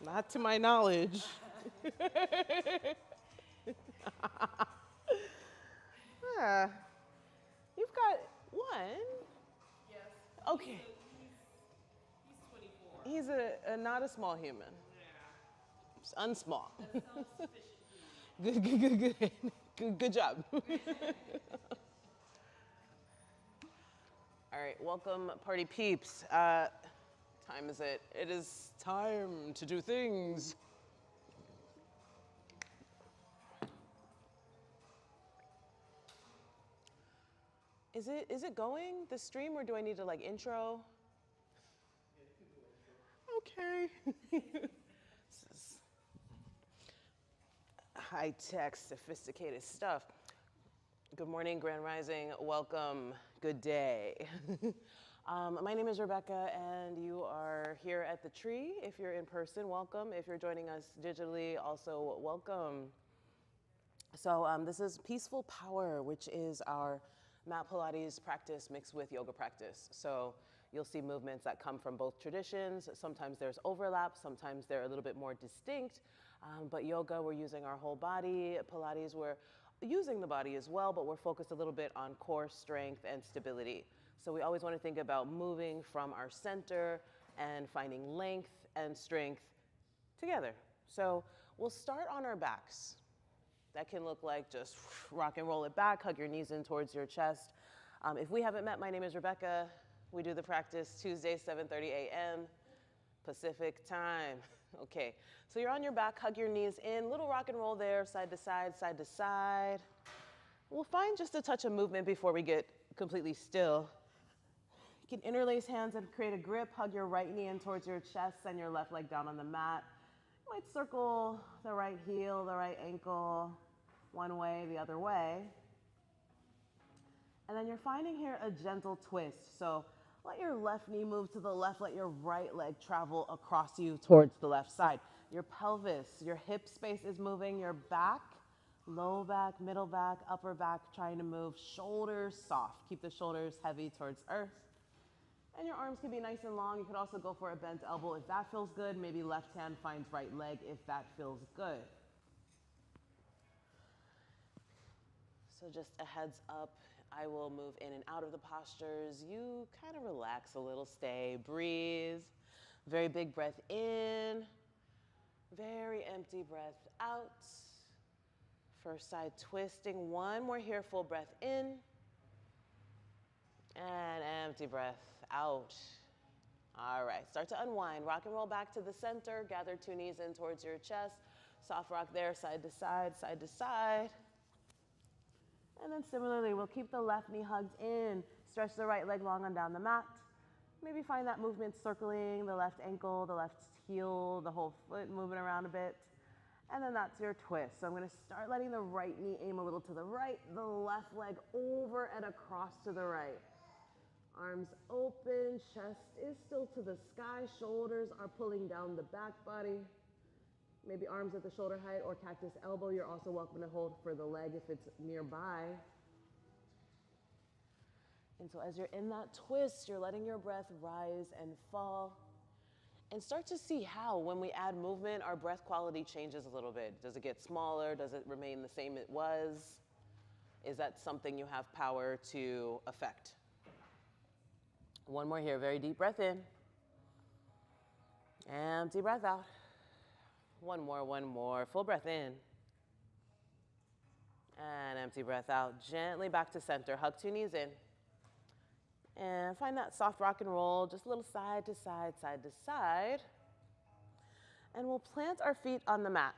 Not to my knowledge. Ah, you've got one. Yes, Okay. he's 24. He's a not a small human. Yeah, He's unsmall. a self-sufficient human. Good, good, good, good. Good job. All right, welcome, party peeps. Time is it? It is time to do things. Is it going the stream or do I need to like intro? Okay. This is high tech, sophisticated stuff. Good morning, Grand Rising. Welcome. Good day. My name is Rebecca, and you are here at the tree. If you're in person, welcome. If you're joining us digitally, also welcome. So this is Peaceful Power, which is our mat Pilates practice mixed with yoga practice. So you'll see movements that come from both traditions. Sometimes there's overlap, sometimes they're a little bit more distinct. But yoga, we're using our whole body. Pilates, we're using the body as well, but we're focused a little bit on core strength and stability. So we always want to think about moving from our center and finding length and strength together. So we'll start on our backs. That can look like just rock and roll it back, hug your knees in towards your chest. If we haven't met, my name is Rebecca. We do the practice Tuesday, 7:30 a.m. Pacific time. Okay, so you're on your back, hug your knees in, little rock and roll there, side to side, side to side. We'll find just a touch of movement before we get completely still. You can interlace hands and create a grip, hug your right knee in towards your chest, send your left leg down on the mat. You might circle the right heel, the right ankle, one way, the other way. And then you're finding here a gentle twist. So let your left knee move to the left, let your right leg travel across you towards the left side. Your pelvis, your hip space is moving, your back, low back, middle back, upper back, trying to move. Shoulders soft. Keep the shoulders heavy towards earth. And your arms can be nice and long. You could also go for a bent elbow if that feels good. Maybe left hand finds right leg if that feels good. So just a heads up, I will move in and out of the postures. You kind of relax a little, stay, breathe. Very big breath in, very empty breath out. First side twisting, one more here, full breath in, and empty breath out. All right, start to unwind. Rock and roll back to the center, gather two knees in towards your chest. Soft rock there, side to side, side to side. And then similarly, we'll keep the left knee hugged in, stretch the right leg long on down the mat. Maybe find that movement circling the left ankle, the left heel, the whole foot moving around a bit. And then that's your twist. So I'm gonna start letting the right knee aim a little to the right, the left leg over and across to the right. Arms open, chest is still to the sky, shoulders are pulling down the back body. Maybe arms at the shoulder height or cactus elbow. You're also welcome to hold for the leg if it's nearby. And so as you're in that twist, you're letting your breath rise and fall. And start to see how, when we add movement, our breath quality changes a little bit. Does it get smaller? Does it remain the same it was? Is that something you have power to affect? One more here, very deep breath in. Empty breath out. One more. Full breath in. And empty breath out. Gently back to center. Hug two knees in. And find that soft rock and roll, just a little side to side, side to side. And we'll plant our feet on the mat.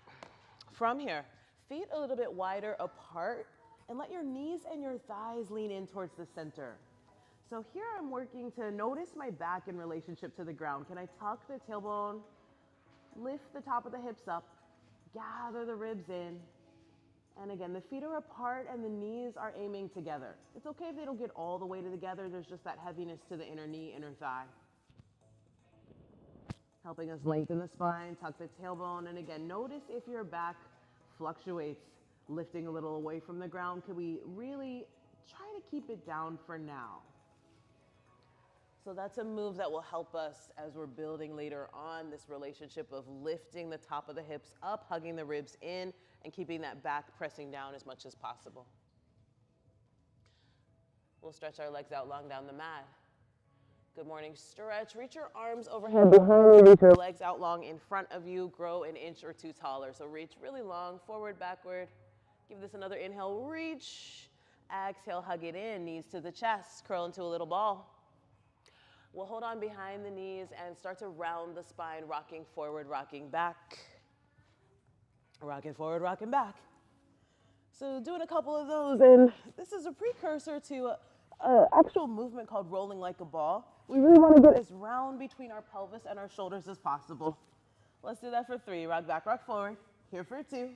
From here, feet a little bit wider apart, and let your knees and your thighs lean in towards the center. So here I'm working to notice my back in relationship to the ground. Can I tuck the tailbone, lift the top of the hips up, gather the ribs in, and again, the feet are apart and the knees are aiming together. It's okay if they don't get all the way together. There's just that heaviness to the inner knee, inner thigh. Helping us lengthen the spine, tuck the tailbone, and again, notice if your back fluctuates, lifting a little away from the ground. Could we really try to keep it down for now? So that's a move that will help us as we're building later on this relationship of lifting the top of the hips up, hugging the ribs in, and keeping that back pressing down as much as possible. We'll stretch our legs out long down the mat. Good morning stretch. Reach your arms overhead behind you. Reach your legs out long in front of you. Grow an inch or two taller. So reach really long, forward, backward. Give this another inhale, reach. Exhale, hug it in, knees to the chest, curl into a little ball. We'll hold on behind the knees and start to round the spine, rocking forward, rocking back. Rocking forward, rocking back. So doing a couple of those, and this is a precursor to an actual movement called rolling like a ball. We really want to get as round between our pelvis and our shoulders as possible. Let's do that for 3. Rock back, rock forward. Here for 2.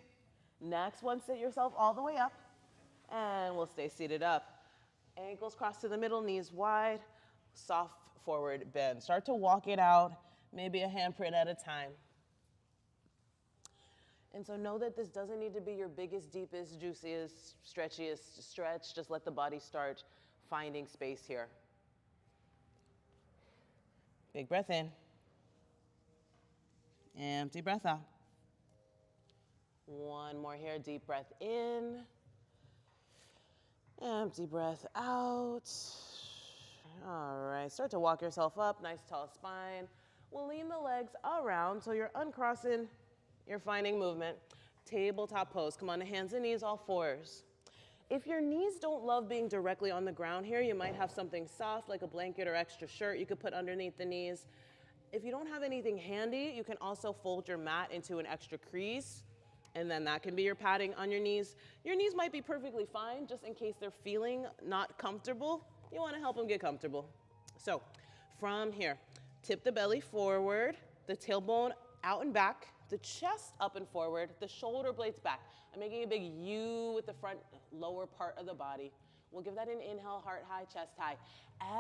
Next one, sit yourself all the way up, and we'll stay seated up. Ankles cross to the middle, knees wide, soft forward bend. Start to walk it out, maybe a handprint at a time. And so know that this doesn't need to be your biggest, deepest, juiciest, stretchiest stretch. Just let the body start finding space here. Big breath in. Empty breath out. One more here, deep breath in. Empty breath out. All right, start to walk yourself up, nice tall spine. We'll lean the legs around so you're uncrossing, you're finding movement. Tabletop pose, come on to hands and knees, all fours. If your knees don't love being directly on the ground here, you might have something soft like a blanket or extra shirt you could put underneath the knees. If you don't have anything handy, you can also fold your mat into an extra crease, and then that can be your padding on your knees. Your knees might be perfectly fine, just in case they're feeling not comfortable. You want to help them get comfortable. So from here, tip the belly forward, the tailbone out and back, the chest up and forward, the shoulder blades back. I'm making a big U with the front lower part of the body. We'll give that an inhale, heart high, chest high.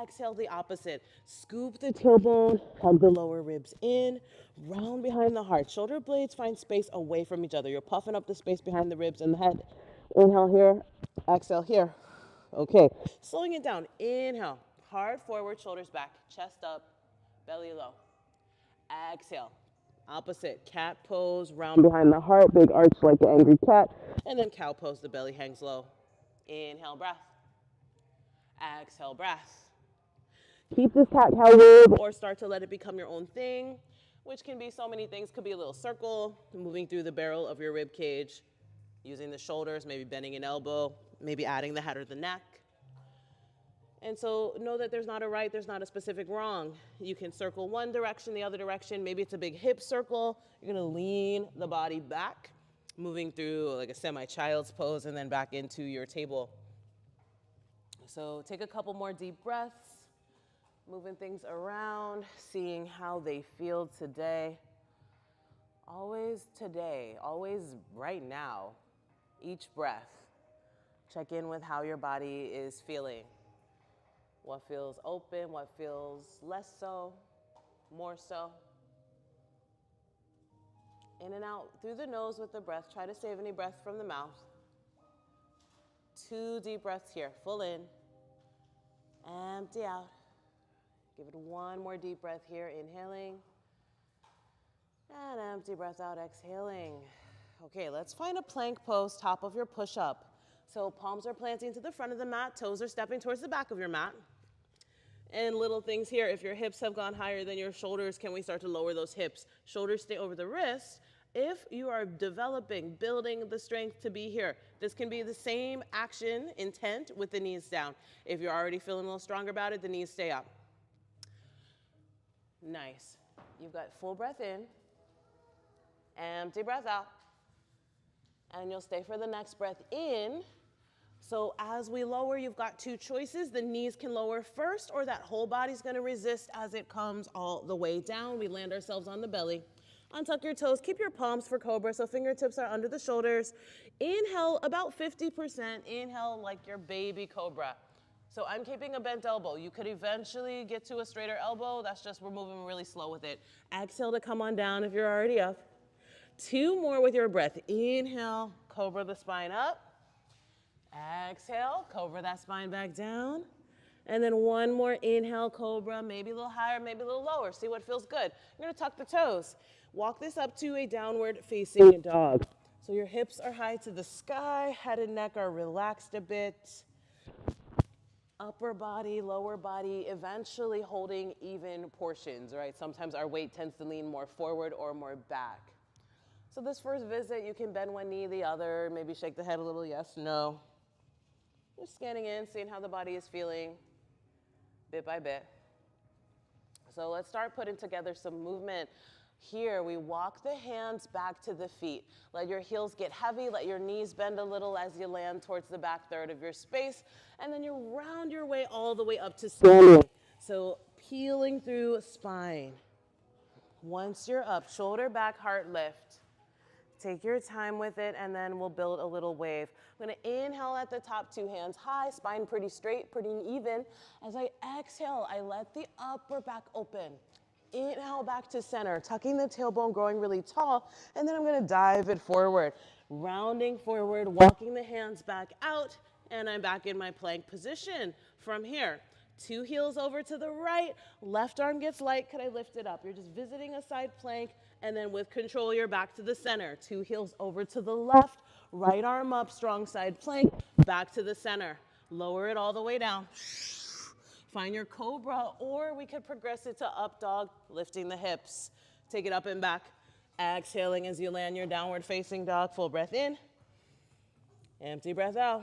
Exhale the opposite. Scoop the tailbone, hug the lower ribs in, round behind the heart. Shoulder blades find space away from each other. You're puffing up the space behind the ribs and the head. Inhale here, exhale here. Okay, slowing it down. Inhale, hard forward, shoulders back, chest up, belly low. Exhale, opposite, cat pose, round behind the heart, big arch like the angry cat, and then cow pose, the belly hangs low. Inhale, breath. Exhale, breath. Keep this cat-cow rib or start to let it become your own thing, which can be so many things. Could be a little circle, moving through the barrel of your rib cage, using the shoulders, maybe bending an elbow, maybe adding the head or the neck. And so know that there's not a right, there's not a specific wrong. You can circle one direction, the other direction. Maybe it's a big hip circle. You're gonna lean the body back, moving through like a semi-child's pose and then back into your table. So take a couple more deep breaths, moving things around, seeing how they feel today. Always today, always right now, each breath. Check in with how your body is feeling. What feels open, what feels less so, more so. In and out through the nose with the breath. Try to save any breath from the mouth. 2 deep breaths here, full in. Empty out. Give it one more deep breath here, inhaling. And empty breath out, exhaling. Okay, let's find a plank pose, top of your push-up. So palms are planting to the front of the mat, toes are stepping towards the back of your mat. And little things here, if your hips have gone higher than your shoulders, can we start to lower those hips? Shoulders stay over the wrists. If you are developing, building the strength to be here, this can be the same action intent with the knees down. If you're already feeling a little stronger about it, the knees stay up. Nice. You've got full breath in, empty breath out, and you'll stay for the next breath in. So as we lower, you've got 2 choices. The knees can lower first, or that whole body's gonna resist as it comes all the way down. We land ourselves on the belly. Untuck your toes, keep your palms for cobra, so fingertips are under the shoulders. Inhale about 50%, inhale like your baby cobra. So I'm keeping a bent elbow. You could eventually get to a straighter elbow, that's just we're moving really slow with it. Exhale to come on down if you're already up. 2 more with your breath. Inhale, cobra the spine up. Exhale, cobra that spine back down. And then one more inhale, cobra, maybe a little higher, maybe a little lower. See what feels good. You're gonna tuck the toes. Walk this up to a downward facing dog. So your hips are high to the sky, head and neck are relaxed a bit. Upper body, lower body, eventually holding even portions, right? Sometimes our weight tends to lean more forward or more back. So this first visit, you can bend one knee, the other, maybe shake the head a little, yes, no. Just scanning in, seeing how the body is feeling bit by bit. So let's start putting together some movement. Here, we walk the hands back to the feet. Let your heels get heavy, let your knees bend a little as you land towards the back third of your space, and then you round your way all the way up to standing. So peeling through spine. Once you're up, shoulder back, heart lift. Take your time with it, and then we'll build a little wave. I'm gonna inhale at the top, two hands high, spine pretty straight, pretty even. As I exhale, I let the upper back open. Inhale back to center, tucking the tailbone, growing really tall, and then I'm gonna dive it forward. Rounding forward, walking the hands back out, and I'm back in my plank position. From here, two heels over to the right, left arm gets light, could I lift it up? You're just visiting a side plank, and then with control, you're back to the center. Two heels over to the left, right arm up, strong side plank, back to the center. Lower it all the way down. Find your cobra, or we could progress it to up dog, lifting the hips. Take it up and back. Exhaling as you land your downward facing dog. Full breath in, empty breath out.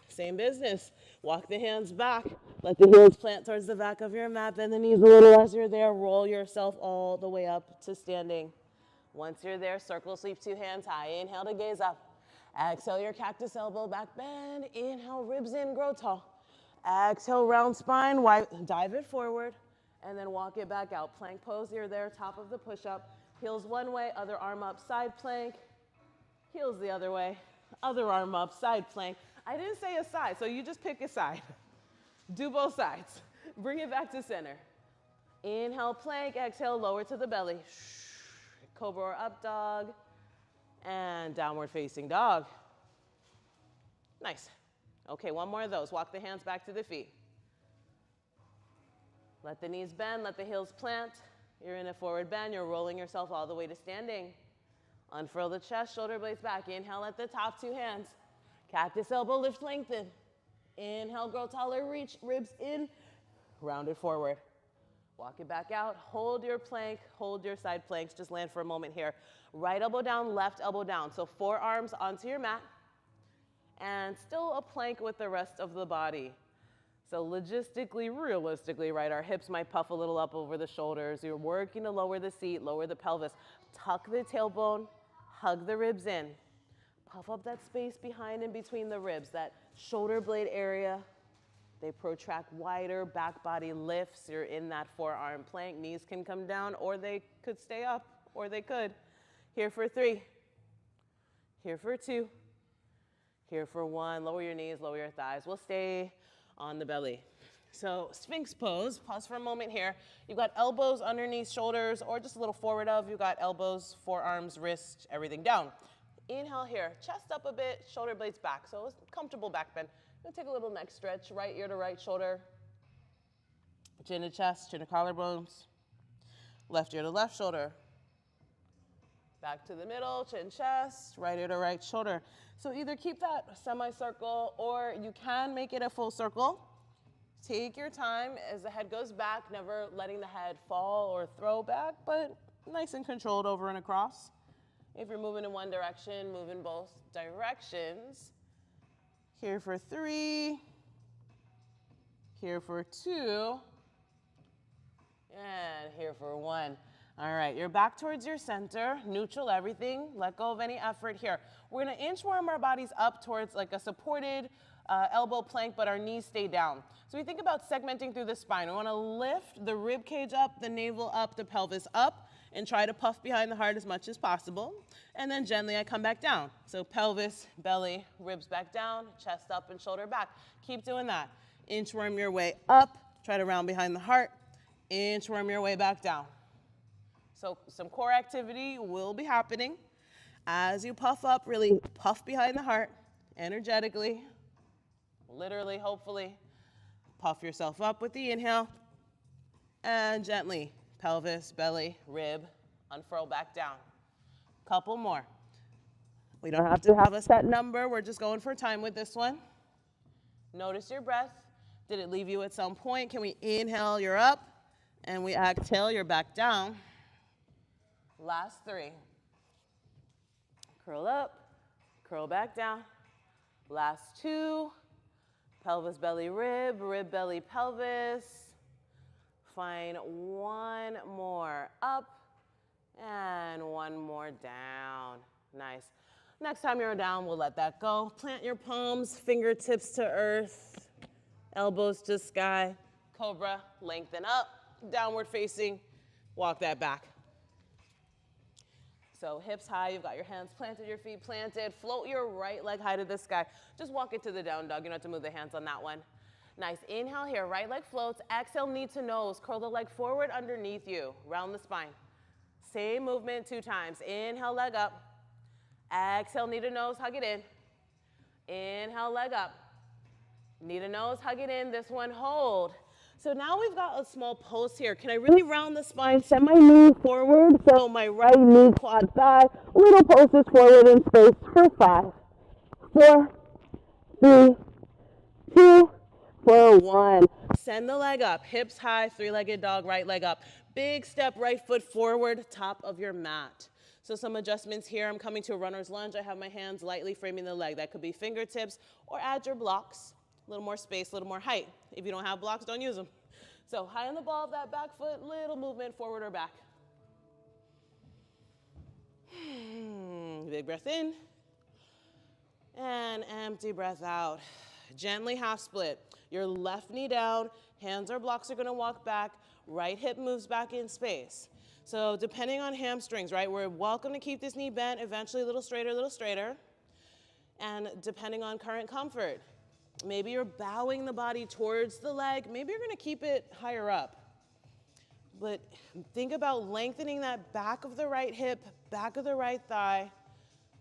Same business. Walk the hands back. Let the heels plant towards the back of your mat. Bend the knees a little as you're there. Roll yourself all the way up to standing. Once you're there, circle sweep, two hands high. Inhale to gaze up. Exhale your cactus elbow, back bend. Inhale, ribs in, grow tall. Exhale, round spine, dive it forward, and then walk it back out. Plank pose, you're there, top of the push-up. Heels one way, other arm up, side plank. Heels the other way, other arm up, side plank. I didn't say a side, so you just pick a side. Do both sides. Bring it back to center. Inhale, plank, exhale, lower to the belly. Cobra or up dog, and downward facing dog. Nice. Okay, one more of those. Walk the hands back to the feet. Let the knees bend, let the heels plant. You're in a forward bend, you're rolling yourself all the way to standing. Unfurl the chest, shoulder blades back. Inhale at the top, two hands. Cactus elbow, lift, lengthen. Inhale, grow taller, reach, ribs in, round it forward. Walk it back out, hold your plank, hold your side planks, just land for a moment here. Right elbow down, left elbow down. So forearms onto your mat, and still a plank with the rest of the body. So logistically, realistically, right, our hips might puff a little up over the shoulders. You're working to lower the seat, lower the pelvis. Tuck the tailbone, hug the ribs in. Puff up that space behind and between the ribs, that shoulder blade area. They protract wider, back body lifts. You're in that forearm plank. Knees can come down, or they could stay up, or they could. Here for 3. Here for 2. Here for 1. Lower your knees, lower your thighs. We'll stay on the belly. So Sphinx pose. Pause for a moment here. You've got elbows underneath shoulders, or just a little forward of. You've got elbows, forearms, wrists, everything down. Inhale here. Chest up a bit, shoulder blades back. So it's comfortable back bend. I'm gonna take a little neck stretch, right ear to right shoulder. Chin to chest, chin to collarbones. Left ear to left shoulder. Back to the middle, chin, chest, right ear to right shoulder. So either keep that semicircle, or you can make it a full circle. Take your time as the head goes back, never letting the head fall or throw back, but nice and controlled over and across. If you're moving in one direction, move in both directions. Here for 3, here for 2, and here for 1. All right, you're back towards your center, neutral everything, let go of any effort here. We're gonna inchworm our bodies up towards like a supported elbow plank, but our knees stay down. So we think about segmenting through the spine. We wanna lift the rib cage up, the navel up, the pelvis up, and try to puff behind the heart as much as possible. And then gently I come back down. So pelvis, belly, ribs back down, chest up and shoulder back. Keep doing that. Inchworm your way up, try to round behind the heart, inchworm your way back down. So some core activity will be happening. As you puff up, really puff behind the heart, energetically, literally, hopefully. Puff yourself up with the inhale. And gently, pelvis, belly, rib, unfurl back down. Couple more. We don't have to have a set number. We're just going for time with this one. Notice your breath. Did it leave you at some point? Can we inhale, you're up, and we exhale, you're back down. Last 3. Curl up, curl back down. Last 2. Pelvis, belly, rib, rib, belly, pelvis. Find one more up and one more down. Nice. Next time you're down, we'll let that go. Plant your palms, fingertips to earth, elbows to sky. Cobra, lengthen up, downward facing, walk that back. So hips high, you've got your hands planted, your feet planted. Float your right leg high to the sky. Just walk it to the down dog. You don't have to move the hands on that one. Nice. Inhale here, right leg floats. Exhale, knee to nose. Curl the leg forward underneath you. Round the spine. Same movement 2 times. Inhale, leg up. Exhale, knee to nose, hug it in. Inhale, leg up. Knee to nose, hug it in. This one, hold. So now we've got a small pulse here. Can I really round the spine? Send my knee forward. So my right knee, quad thigh. Little pulses forward in space for 5, 4, 3, 2, for 1. Send the leg up. Hips high, 3-legged dog, right leg up. Big step, right foot forward, top of your mat. So some adjustments here. I'm coming to a runner's lunge. I have my hands lightly framing the leg. That could be fingertips or add your blocks. A little more space, a little more height. If you don't have blocks, don't use them. So high on the ball of that back foot, little movement forward or back. Big breath in. And empty breath out. Gently half split. Your left knee down, hands or blocks are gonna walk back. Right hip moves back in space. So depending on hamstrings, right, we're welcome to keep this knee bent, eventually a little straighter. And depending on current comfort, maybe you're bowing the body towards the leg. Maybe you're gonna keep it higher up. But think about lengthening that back of the right hip, back of the right thigh,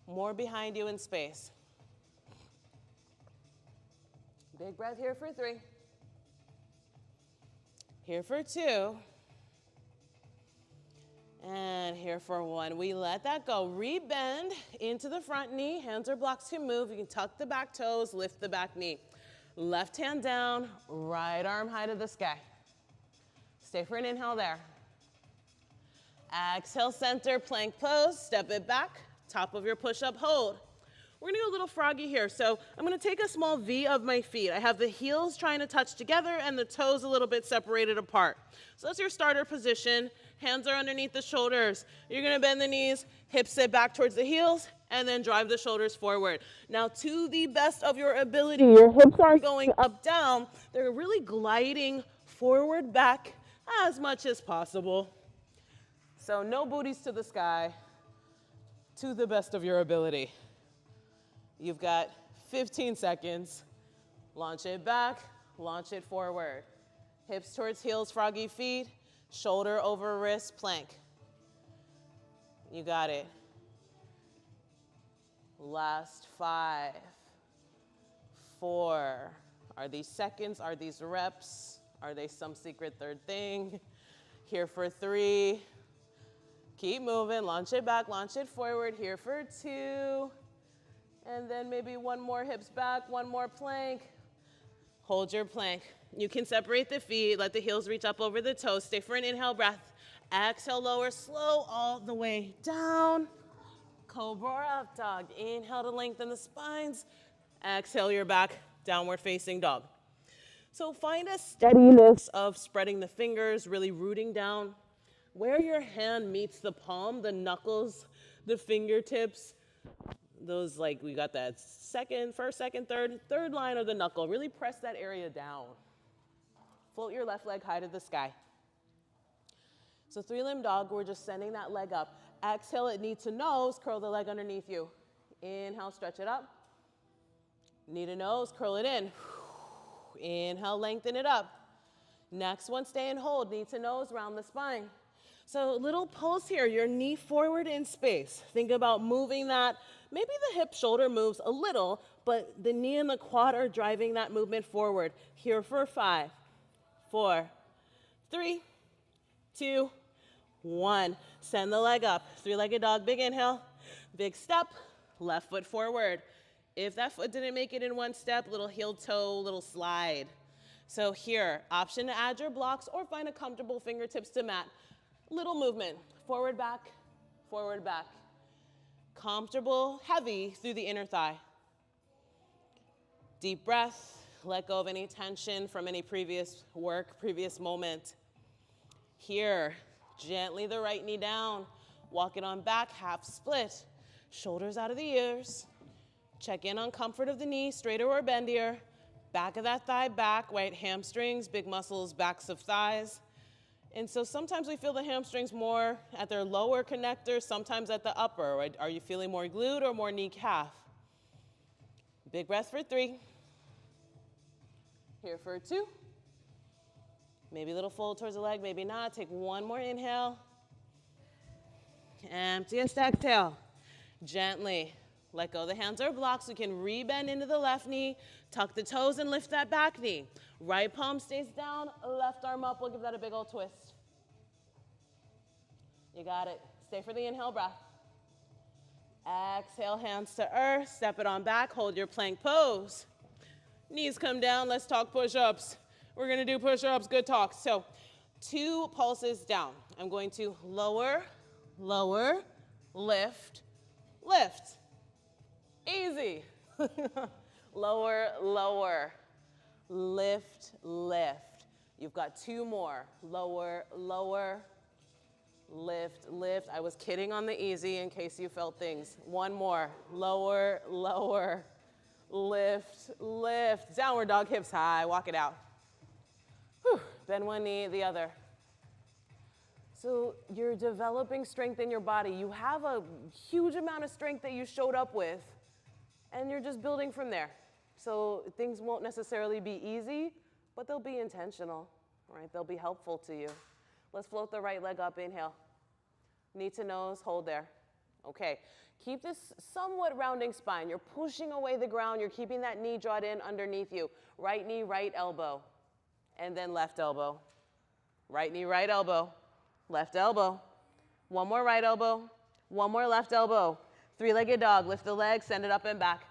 more behind you in space. Big breath here for 3. Here for 2. And here for 1. We let that go. Rebend into the front knee. Hands or blocks can move. You can tuck the back toes, lift the back knee. Left hand down, right arm high to the sky. Stay for an inhale there. Exhale, center, plank pose. Step it back. Top of your push-up, hold. We're gonna go a little froggy here. So I'm gonna take a small V of my feet. I have the heels trying to touch together and the toes a little bit separated apart. So that's your starter position. Hands are underneath the shoulders. You're gonna bend the knees, hips sit back towards the heels, and then drive the shoulders forward. Now to the best of your ability, your hips aren't going up, down. They're really gliding forward, back as much as possible. So no booties to the sky, to the best of your ability. You've got 15 seconds. Launch it back, launch it forward. Hips towards heels, froggy feet, shoulder over wrist, plank. You got it. Last 5, 4. Are these seconds? Are these reps? Are they some secret third thing? Here for 3. Keep moving, launch it back, launch it forward. Here for 2. And then maybe one more hips back, one more plank. Hold your plank. You can separate the feet, let the heels reach up over the toes. Stay for an inhale breath. Exhale, lower, slow all the way down. Cobra up dog. Inhale to lengthen the spines. Exhale, you're back, downward facing dog. So find a steadiness of spreading the fingers, really rooting down. Where your hand meets the palm, the knuckles, the fingertips, those like, we got that first, second, third line of the knuckle. Really press that area down. Float your left leg high to the sky. So 3-limb dog, we're just sending that leg up. Exhale it knee to nose, curl the leg underneath you. Inhale, stretch it up. Knee to nose, curl it in. Inhale, lengthen it up. Next one, stay and hold, knee to nose, round the spine. So little pulse here, your knee forward in space. Think about moving that. Maybe the hip shoulder moves a little, but the knee and the quad are driving that movement forward. Here for 5, 4, 3, 2, 1. Send the leg up. Three-legged dog, big inhale, big step, left foot forward. If that foot didn't make it in one step, little heel toe, little slide. So here, option to add your blocks or find a comfortable fingertips to mat. Little movement, forward, back, forward, back. Comfortable, heavy through the inner thigh. Deep breath, let go of any tension from any previous work, previous moment. Here, gently the right knee down. Walk it on back, half split. Shoulders out of the ears. Check in on comfort of the knee, straighter or bendier. Back of that thigh back, right hamstrings, big muscles, backs of thighs. And so sometimes we feel the hamstrings more at their lower connector, sometimes at the upper. Right? Are you feeling more glute or more knee calf? Big breath for 3. Here for 2. Maybe a little fold towards the leg, maybe not. Take one more inhale. Emptiest exhale. Gently let go. The hands are blocked, so you can rebend into the left knee, tuck the toes and lift that back knee. Right palm stays down, left arm up. We'll give that a big old twist. You got it. Stay for the inhale breath. Exhale, hands to earth. Step it on back. Hold your plank pose. Knees come down. Let's talk push-ups. We're going to do push-ups. Good talk. So 2 pulses down. I'm going to lower, lower, lift, lift. Easy. Lower, lower. Lift, lift. You've got 2 more. Lower, lower. Lift, lift. I was kidding on the easy in case you felt things. 1 more. Lower, lower. Lift, lift. Downward dog, hips high. Walk it out. Whew. Bend one knee, the other. So you're developing strength in your body. You have a huge amount of strength that you showed up with, and you're just building from there. So things won't necessarily be easy, but they'll be intentional, right? They'll be helpful to you. Let's float the right leg up, inhale. Knee to nose, hold there. Okay, keep this somewhat rounding spine. You're pushing away the ground. You're keeping that knee drawn in underneath you. Right knee, right elbow, and then left elbow. Right knee, right elbow, left elbow. 1 more right elbow, 1 more left elbow. Three-legged dog, lift the leg, send it up and back.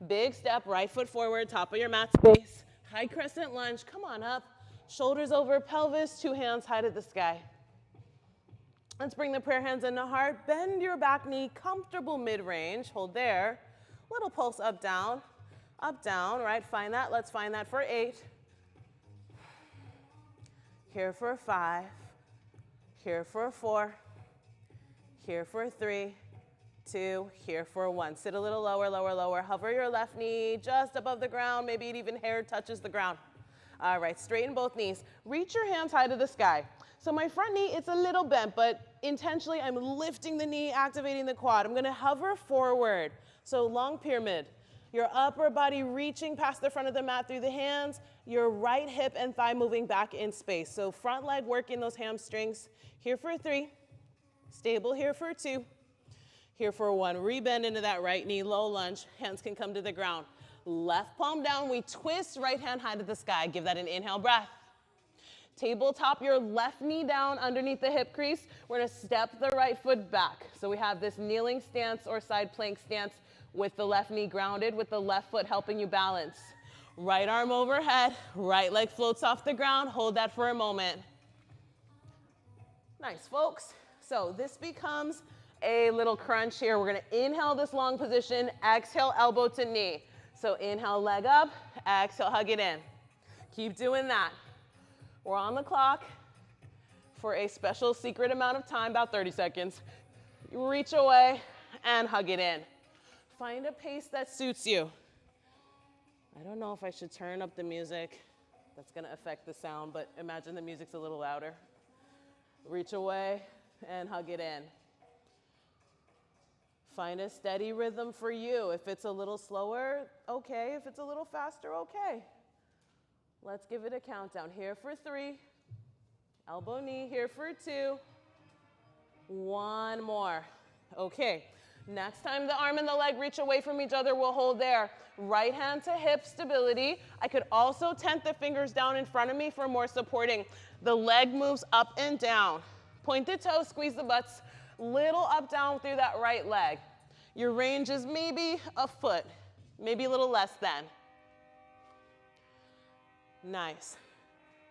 Big step, right foot forward, top of your mat space. High crescent lunge, come on up. Shoulders over pelvis, 2 hands high to the sky. Let's bring the prayer hands into heart. Bend your back knee, comfortable mid-range. Hold there. Little pulse up, down, right? Find that. Let's find that for 8. Here for 5. Here for 4. Here for 3. 2, here for 1. Sit a little lower, lower, lower. Hover your left knee just above the ground. Maybe it even hair touches the ground. All right, straighten both knees. Reach your hands high to the sky. So my front knee, it's a little bent, but intentionally I'm lifting the knee, activating the quad. I'm gonna hover forward. So long pyramid. Your upper body reaching past the front of the mat through the hands. Your right hip and thigh moving back in space. So front leg working those hamstrings. Here for 3. Stable here for 2. Here for 1, rebend into that right knee, low lunge. Hands can come to the ground. Left palm down, we twist, right hand high to the sky. Give that an inhale breath. Tabletop your left knee down underneath the hip crease. We're gonna step the right foot back. So we have this kneeling stance or side plank stance with the left knee grounded, with the left foot helping you balance. Right arm overhead, right leg floats off the ground. Hold that for a moment. Nice, folks. So this becomes a little crunch here. We're gonna inhale this long position, exhale elbow to knee. So inhale leg up, exhale hug it in. Keep doing that. We're on the clock for a special secret amount of time, about 30 seconds. You reach away and hug it in. Find a pace that suits you. I don't know if I should turn up the music. That's gonna affect the sound, but imagine the music's a little louder. Reach away and hug it in. Find a steady rhythm for you. If it's a little slower, okay. If it's a little faster, okay. Let's give it a countdown. Here for 3, elbow knee, here for 2, One more. Okay. Next time the arm and the leg reach away from each other, we'll hold there. Right hand to hip stability. I could also tent the fingers down in front of me for more supporting. The leg moves up and down. Point the toes, squeeze the butts. Little up, down through that right leg. Your range is maybe a foot, maybe a little less than. Nice.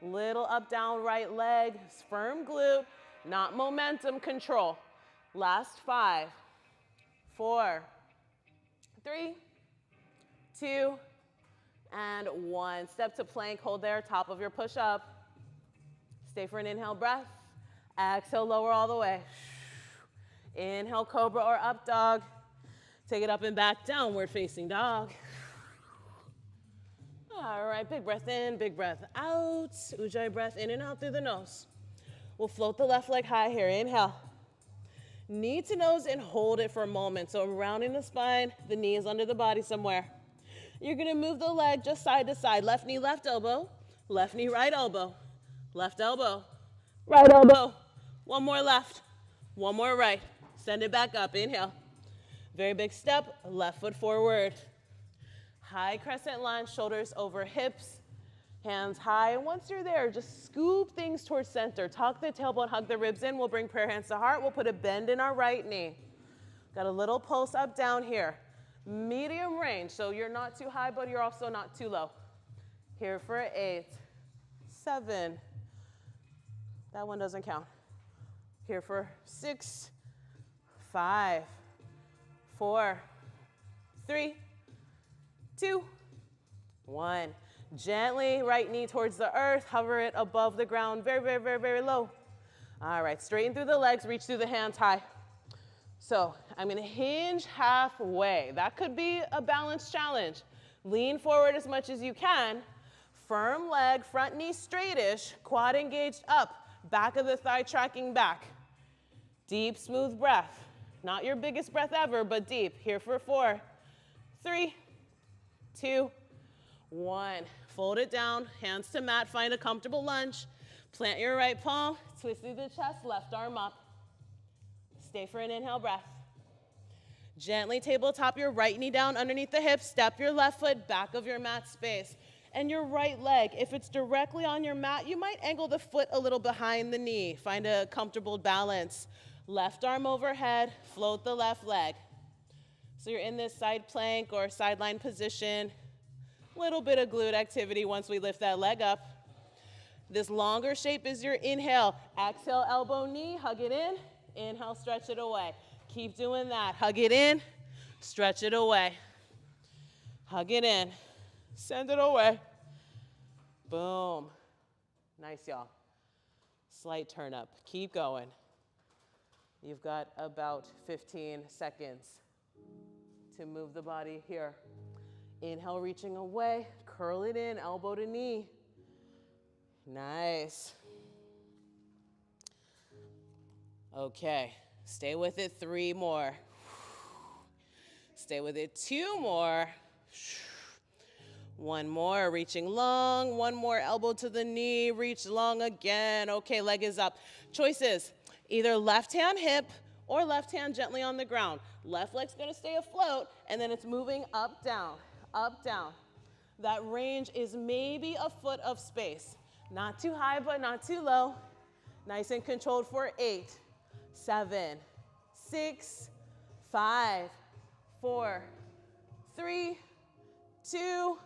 Little up, down, right leg, firm glute, not momentum, control. Last 5, 4, 3, 2, and 1. Step to plank, hold there, top of your push-up. Stay for an inhale, breath. Exhale, lower all the way. Inhale, cobra or up dog. Take it up and back, downward facing dog. All right, big breath in, big breath out. Ujjayi breath in and out through the nose. We'll float the left leg high here. Inhale. Knee to nose and hold it for a moment. So I'm rounding the spine, the knee is under the body somewhere. You're gonna move the leg just side to side. Left knee, left elbow. Left knee, right elbow. Left elbow, right elbow. One more left, one more right. Send it back up, inhale. Very big step, left foot forward. High crescent lunge, shoulders over hips, hands high. And once you're there, just scoop things towards center. Tuck the tailbone, hug the ribs in. We'll bring prayer hands to heart. We'll put a bend in our right knee. Got a little pulse up, down here. Medium range, so you're not too high, but you're also not too low. Here for 8, 7. That one doesn't count. Here for 6, 5, 4, 3, 2, 1. Gently, right knee towards the earth, hover it above the ground, very, very, very, very low. All right, straighten through the legs, reach through the hands high. So I'm gonna hinge halfway. That could be a balance challenge. Lean forward as much as you can. Firm leg, front knee straightish, quad engaged up, back of the thigh tracking back. Deep, smooth breath. Not your biggest breath ever, but deep. Here for 4, 3, 2, 1. Fold it down, hands to mat, find a comfortable lunge. Plant your right palm, twist through the chest, left arm up. Stay for an inhale breath. Gently tabletop your right knee down underneath the hips, step your left foot back of your mat space. And your right leg, if it's directly on your mat, you might angle the foot a little behind the knee. Find a comfortable balance. Left arm overhead, float the left leg. So you're in this side plank or sideline position. Little bit of glute activity once we lift that leg up. This longer shape is your inhale. Exhale, elbow, knee, hug it in. Inhale, stretch it away. Keep doing that. Hug it in, stretch it away. Hug it in, send it away. Boom. Nice, y'all. Slight turn up. Keep going. You've got about 15 seconds to move the body here. Inhale, reaching away. Curl it in, elbow to knee. Nice. Okay, stay with it 3 more. Stay with it 2 more. 1 more, reaching long. 1 more, elbow to the knee, reach long again. Okay, leg is up. Choices, either left hand hip or left hand gently on the ground. Left leg's gonna stay afloat, and then it's moving up, down, up, down. That range is maybe a foot of space. Not too high, but not too low. Nice and controlled for 8, 7, 6, 5, 4, 3, 2,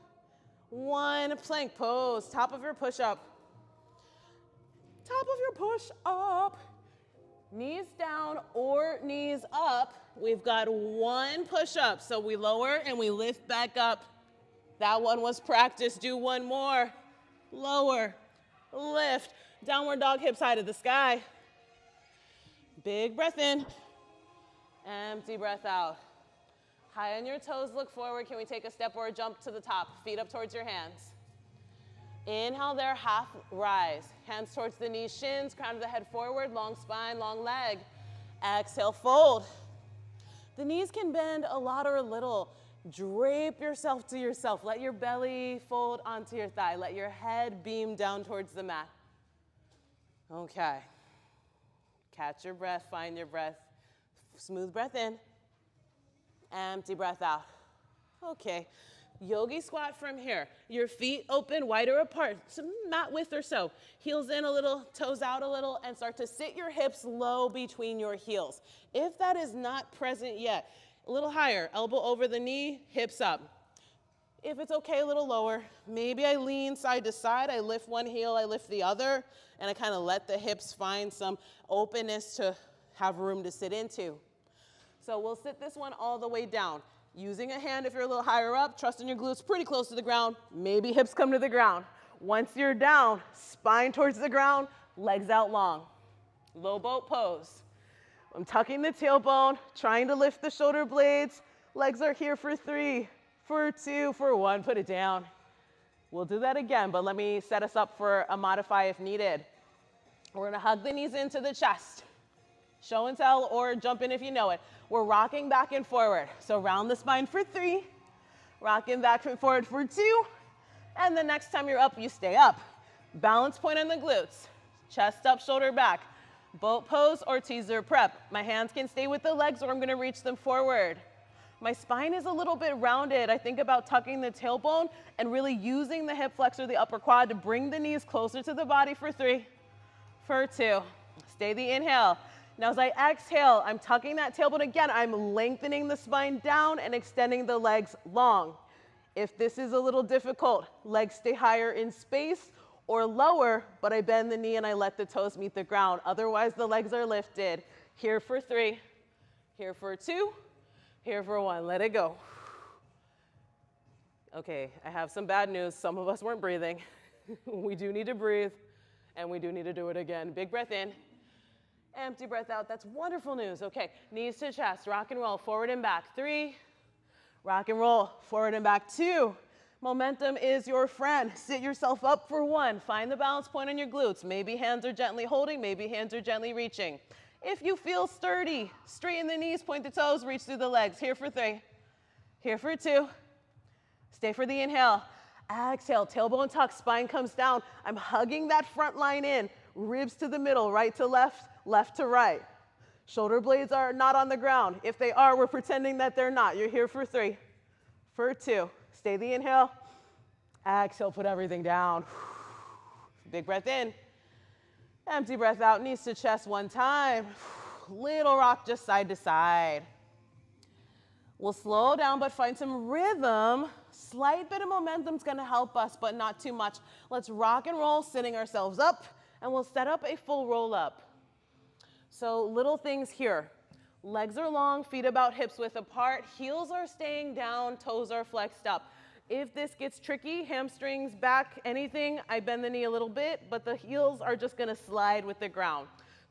1. Plank pose, top of your push-up. Top of your push-up. Knees down or knees up. We've got 1 push-up. So we lower and we lift back up. That one was practice. Do 1 more. Lower, lift. Downward dog, hips high to the sky. Big breath in. Empty breath out. High on your toes, look forward. Can we take a step or a jump to the top? Feet up towards your hands. Inhale there, half rise. Hands towards the knees, shins, crown of the head forward, long spine, long leg. Exhale, fold. The knees can bend a lot or a little. Drape yourself to yourself. Let your belly fold onto your thigh. Let your head beam down towards the mat. Okay. Catch your breath, find your breath. Smooth breath in, empty breath out. Okay, yogi squat from here. Your feet open wider apart, some mat width or so. Heels in a little, toes out a little, and start to sit your hips low between your heels. If that is not present yet, a little higher, elbow over the knee, hips up. If it's okay, a little lower, maybe I lean side to side, I lift one heel, I lift the other, and I kind of let the hips find some openness to have room to sit into. So we'll sit this one all the way down. Using a hand if you're a little higher up, trusting your glutes pretty close to the ground, maybe hips come to the ground. Once you're down, spine towards the ground, legs out long. Low boat pose. I'm tucking the tailbone, trying to lift the shoulder blades. Legs are here for 3, for 2, for 1, put it down. We'll do that again, but let me set us up for a modify if needed. We're gonna hug the knees into the chest. Show and tell or jump in if you know it. We're rocking back and forward. So round the spine for 3, rocking back and forward for 2, and the next time you're up, you stay up. Balance point on the glutes. Chest up, shoulder back. Boat pose or teaser prep. My hands can stay with the legs or I'm gonna reach them forward. My spine is a little bit rounded. I think about tucking the tailbone and really using the hip flexor, the upper quad to bring the knees closer to the body for 3, for 2. Stay the inhale. Now as I exhale, I'm tucking that tailbone again. I'm lengthening the spine down and extending the legs long. If this is a little difficult, legs stay higher in space or lower, but I bend the knee and I let the toes meet the ground. Otherwise, the legs are lifted. Here for 3, here for 2, here for 1. Let it go. Okay, I have some bad news. Some of us weren't breathing. We do need to breathe, and we do need to do it again. Big breath in. Empty breath out. That's wonderful news. Okay, knees to chest, rock and roll, forward and back. 3, rock and roll, forward and back. 2, momentum is your friend. Sit yourself up for 1. Find the balance point on your glutes. Maybe hands are gently holding, maybe hands are gently reaching. If you feel sturdy, straighten the knees, point the toes, reach through the legs. Here for 3, here for 2. Stay for the inhale. Exhale, tailbone tuck, spine comes down. I'm hugging that front line in. Ribs to the middle, right to left, left to right. Shoulder blades are not on the ground. If they are, we're pretending that they're not. You're here for 3, for 2. Stay the inhale. Exhale, put everything down. Big breath in. Empty breath out, knees to chest 1 time. Little rock just side to side. We'll slow down, but find some rhythm. Slight bit of momentum's gonna help us, but not too much. Let's rock and roll, sitting ourselves up, and we'll set up a full roll up. So little things here. Legs are long, feet about hips width apart, heels are staying down, toes are flexed up. If this gets tricky, hamstrings, back, anything, I bend the knee a little bit, but the heels are just gonna slide with the ground.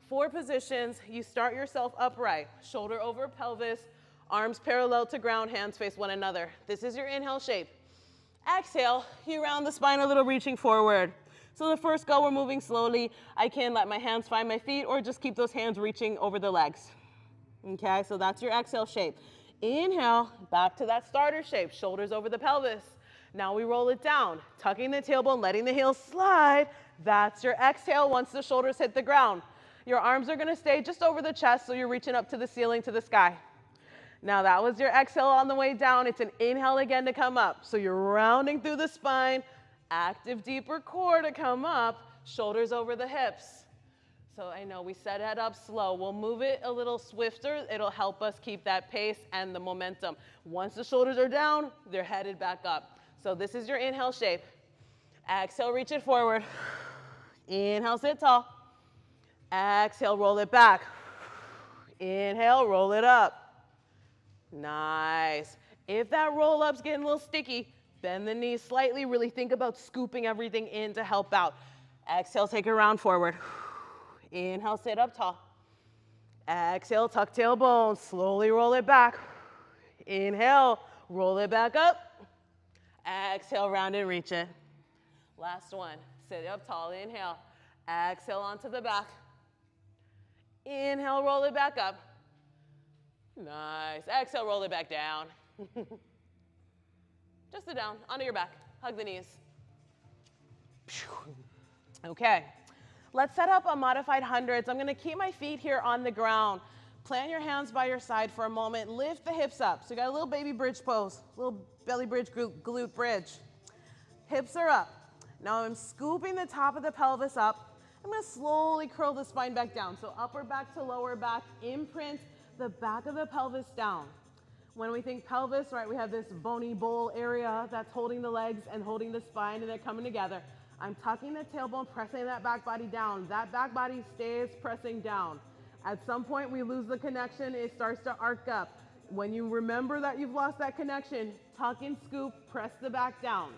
4 positions, you start yourself upright, shoulder over pelvis, arms parallel to ground, hands face one another. This is your inhale shape. Exhale, you round the spine a little, reaching forward. So the first go, we're moving slowly. I can let my hands find my feet or just keep those hands reaching over the legs. Okay, so that's your exhale shape. Inhale, back to that starter shape, shoulders over the pelvis. Now we roll it down, tucking the tailbone, letting the heels slide. That's your exhale once the shoulders hit the ground. Your arms are gonna stay just over the chest, so you're reaching up to the ceiling, to the sky. Now that was your exhale on the way down. It's an inhale again to come up. So you're rounding through the spine, active deeper core to come up, shoulders over the hips. So I know we set it up slow. We'll move it a little swifter. It'll help us keep that pace and the momentum. Once the shoulders are down, they're headed back up. So this is your inhale shape. Exhale, reach it forward. Inhale, sit tall. Exhale, roll it back. Inhale, roll it up. Nice. If that roll up's getting a little sticky, bend the knees slightly. Really think about scooping everything in to help out. Exhale, take a round forward. Inhale, sit up tall. Exhale, tuck tailbone. Slowly roll it back. Inhale, roll it back up. Exhale, round and reach it. Last one. Sit up tall. Inhale. Exhale onto the back. Inhale, roll it back up. Nice. Exhale, roll it back down. Just sit down, onto your back. Hug the knees. Okay. Let's set up a modified hundreds. I'm gonna keep my feet here on the ground. Plant your hands by your side for a moment. Lift the hips up. So you got a little baby bridge pose, little belly bridge, glute bridge. Hips are up. Now I'm scooping the top of the pelvis up. I'm gonna slowly curl the spine back down. So upper back to lower back, imprint the back of the pelvis down. When we think pelvis, right, we have this bony bowl area that's holding the legs and holding the spine, and they're coming together. I'm tucking the tailbone, pressing that back body down. That back body stays pressing down. At some point, we lose the connection. It starts to arc up. When you remember that you've lost that connection, tuck and scoop, press the back down.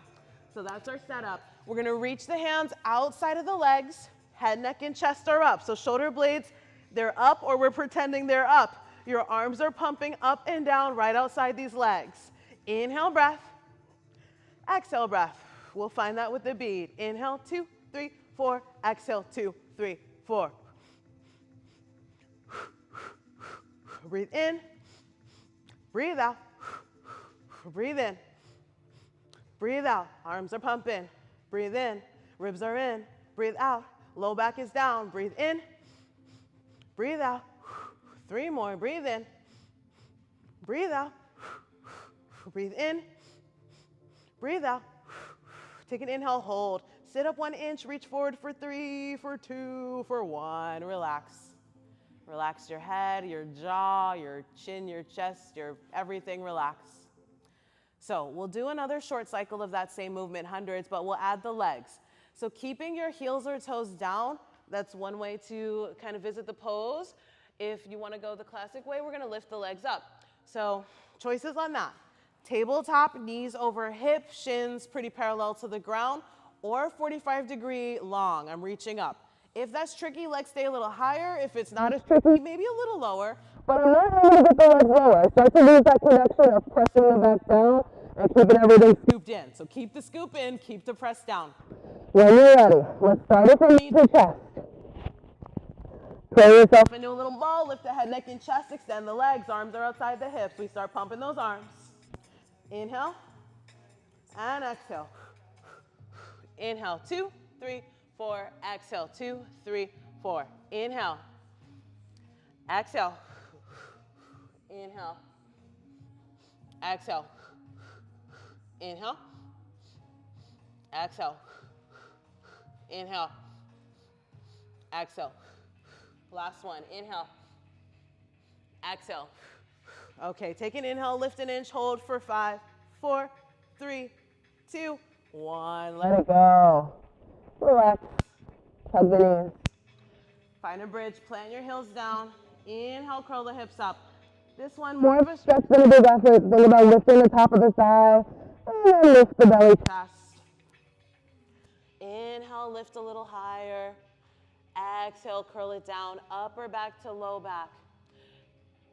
So that's our setup. We're gonna reach the hands outside of the legs. Head, neck, and chest are up. So shoulder blades, they're up, or we're pretending they're up. Your arms are pumping up and down right outside these legs. Inhale, breath. Exhale, breath. We'll find that with the beat. Inhale, 2, 3, 4. Exhale, 2, 3, 4. Breathe in. Breathe out. Breathe in. Breathe out. Arms are pumping. Breathe in. Ribs are in. Breathe out. Low back is down. Breathe in. Breathe out. 3 more. Breathe in. Breathe out. Breathe in. Breathe out. Take an inhale, hold. Sit up 1 inch, reach forward for 3, for 2, for 1. Relax. Relax your head, your jaw, your chin, your chest, your everything, relax. So we'll do another short cycle of that same movement, hundreds, but we'll add the legs. So keeping your heels or toes down, that's one way to kind of visit the pose. If you want to go the classic way, we're going to lift the legs up. So choices on that. Tabletop, knees over hip, shins pretty parallel to the ground, or 45-degree long. I'm reaching up. If that's tricky, legs stay a little higher. If it's not as tricky, maybe a little lower. But I'm not going to get the legs lower. I start to lose that connection of pressing the back down and keeping everything scooped in. So keep the scoop in, keep the press down. When you're ready, let's start it from knee to chest. Curl yourself into a little ball, lift the head, neck, and chest, extend the legs, arms are outside the hips. We start pumping those arms. Inhale and exhale. Inhale, 2, 3, 4. Exhale, 2, 3, 4. Inhale. Exhale. Inhale. Exhale. Inhale. Exhale. Inhale. Exhale. Last one. Inhale. Exhale. Okay, take an inhale, lift an inch, hold for 5, 4, 3, 2, 1. Let it go. Relax. Hug the knees. Find a bridge, plant your heels down. Inhale, curl the hips up. This one, more of a stretch than a big effort. Think about lifting the top of the thigh, and then lift the belly chest. Inhale, lift a little higher. Exhale, curl it down, upper back to low back.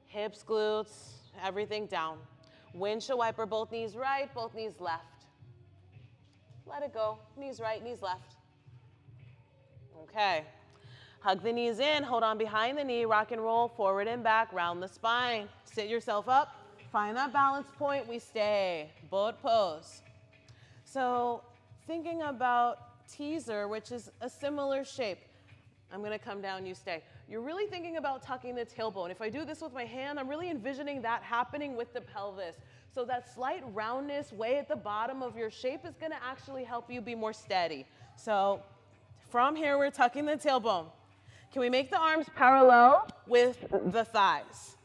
Hips, glutes, everything down. Windshield wiper, both knees right, both knees left. Let it go, knees right, knees left. Okay, hug the knees in, hold on behind the knee, rock and roll, forward and back, round the spine. Sit yourself up, find that balance point, we stay, boat pose. So thinking about teaser, which is a similar shape. I'm gonna come down, you stay. You're really thinking about tucking the tailbone. If I do this with my hand, I'm really envisioning that happening with the pelvis. So that slight roundness way at the bottom of your shape is gonna actually help you be more steady. So from here, we're tucking the tailbone. Can we make the arms parallel with the thighs?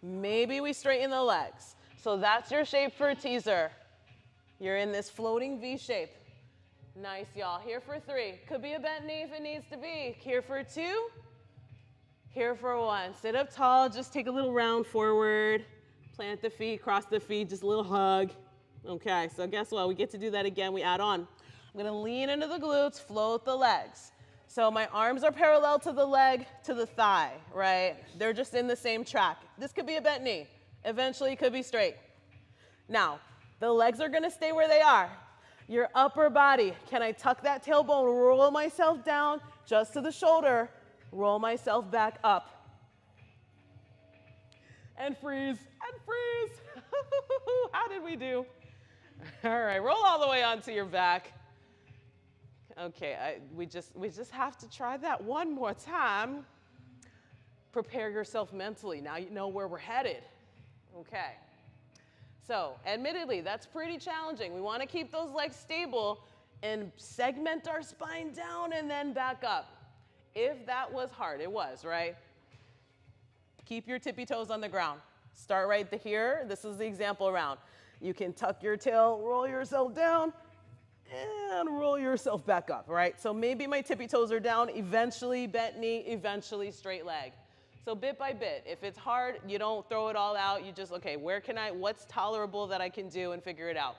Maybe we straighten the legs. So that's your shape for a teaser. You're in this floating V shape. Nice, y'all. Here for 3. Could be a bent knee if it needs to be. Here for 2. Here for 1. Sit up tall. Just take a little round forward. Plant the feet, cross the feet, just a little hug. Okay, so guess what? We get to do that again. We add on. I'm going to lean into the glutes, float the legs. So my arms are parallel to the leg, to the thigh, right? They're just in the same track. This could be a bent knee. Eventually, it could be straight. Now, the legs are going to stay where they are. Your upper body, can I tuck that tailbone, roll myself down just to the shoulder, roll myself back up. And freeze, and freeze. How did we do? All right, roll all the way onto your back. Okay, we just have to try that one more time. Prepare yourself mentally. Now you know where we're headed. Okay. So, admittedly, that's pretty challenging. We want to keep those legs stable and segment our spine down and then back up. If that was hard, it was, right? Keep your tippy toes on the ground. Start right here. This is the example round. You can tuck your tail, roll yourself down, and roll yourself back up, right? So maybe my tippy toes are down, eventually bent knee, eventually straight leg. So bit by bit, if it's hard, you don't throw it all out. You just, okay, what's tolerable that I can do and figure it out.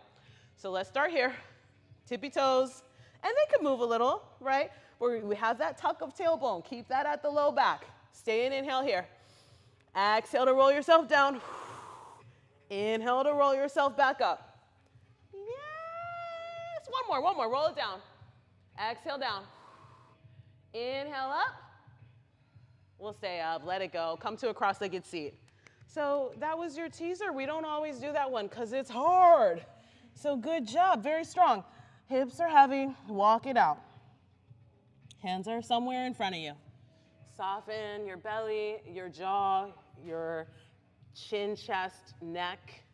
So let's start here. Tippy toes, and they can move a little, right? We have that tuck of tailbone. Keep that at the low back. Stay in, inhale here. Exhale to roll yourself down. Inhale to roll yourself back up. Yes, one more, roll it down. Exhale down. Inhale up. We'll stay up, let it go. Come to a cross-legged seat. So that was your teaser. We don't always do that one because it's hard. So good job, very strong. Hips are heavy, walk it out. Hands are somewhere in front of you. Soften your belly, your jaw, your chin, chest, neck.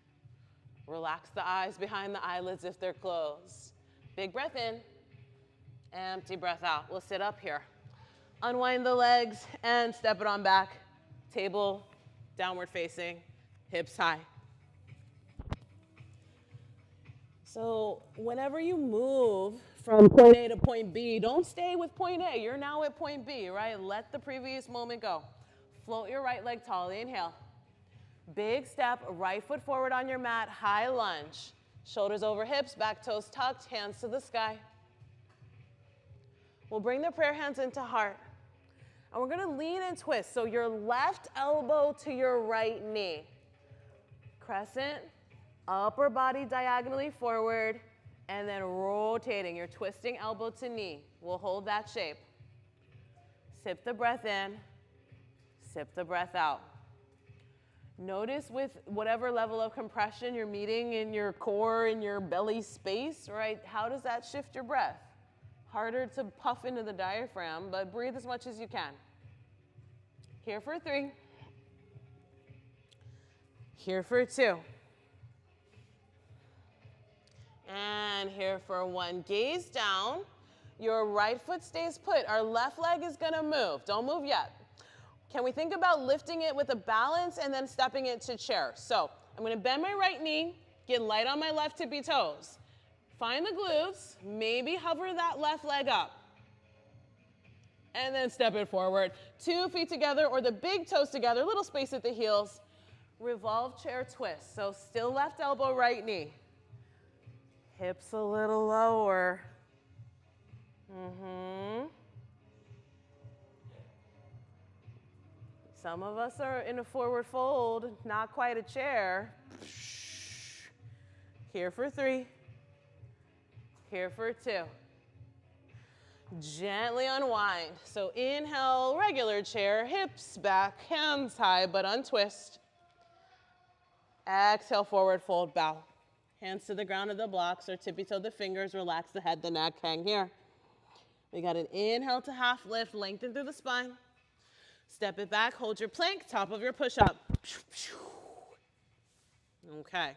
Relax the eyes behind the eyelids if they're closed. Big breath in, empty breath out. We'll sit up here. Unwind the legs and step it on back. Table, downward facing, hips high. So whenever you move from point A to point B, don't stay with point A. You're now at point B, right? Let the previous moment go. Float your right leg tall. Inhale. Big step, right foot forward on your mat, high lunge. Shoulders over hips, back toes tucked, hands to the sky. We'll bring the prayer hands into heart. And we're gonna lean and twist. So your left elbow to your right knee. Crescent, upper body diagonally forward, and then rotating. You're twisting elbow to knee. We'll hold that shape. Sip the breath in, sip the breath out. Notice with whatever level of compression you're meeting in your core, in your belly space, right? How does that shift your breath? Harder to puff into the diaphragm, but breathe as much as you can. Here for 3. Here for 2. And here for 1. Gaze down. Your right foot stays put. Our left leg is gonna move. Don't move yet. Can we think about lifting it with a balance and then stepping it to chair? So I'm gonna bend my right knee, get light on my left tippy toes. Find the glutes, maybe hover that left leg up. And then step it forward. 2 feet together or the big toes together, little space at the heels. Revolve chair twist. So still left elbow, right knee. Hips a little lower. Some of us are in a forward fold, not quite a chair. Here for 3. Here for 2. Gently unwind. So inhale, regular chair, hips back, hands high, but untwist. Exhale, forward fold, bow. Hands to the ground of the blocks or tippy toe the fingers, relax the head, the neck, hang here. We got an inhale to half lift, lengthen through the spine. Step it back, hold your plank, top of your push-up. Okay.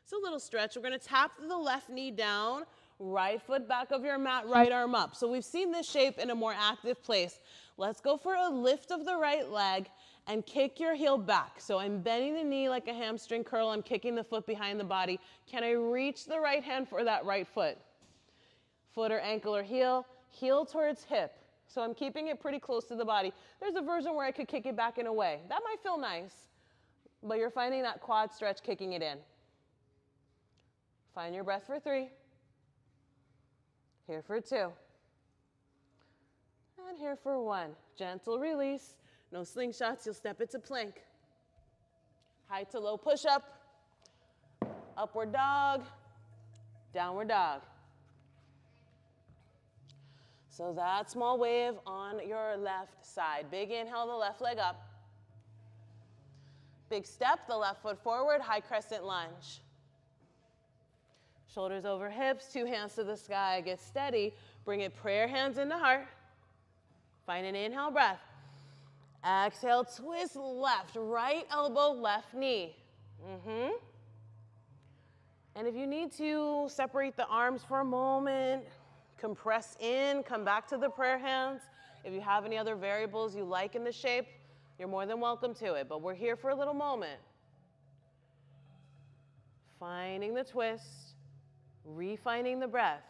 So a little stretch. We're gonna tap the left knee down, right foot back of your mat, right arm up. So we've seen this shape in a more active place. Let's go for a lift of the right leg and kick your heel back. So I'm bending the knee like a hamstring curl. I'm kicking the foot behind the body. Can I reach the right hand for that right foot? Foot or ankle or heel, heel towards hip. So I'm keeping it pretty close to the body. There's a version where I could kick it back and away. That might feel nice, but you're finding that quad stretch kicking it in. Find your breath for 3. Here for 2. And here for 1. Gentle release. No slingshots, you'll step it to plank. High to low push-up. Upward dog. Downward dog. So that small wave on your left side. Big inhale, the left leg up. Big step, the left foot forward, high crescent lunge. Shoulders over hips, 2 hands to the sky. Get steady. Bring it prayer hands in the heart. Find an inhale breath. Exhale, twist left, right elbow, left knee. And if you need to separate the arms for a moment, compress in, come back to the prayer hands. If you have any other variables you like in the shape, you're more than welcome to it, but we're here for a little moment. Finding the twist, refining the breath.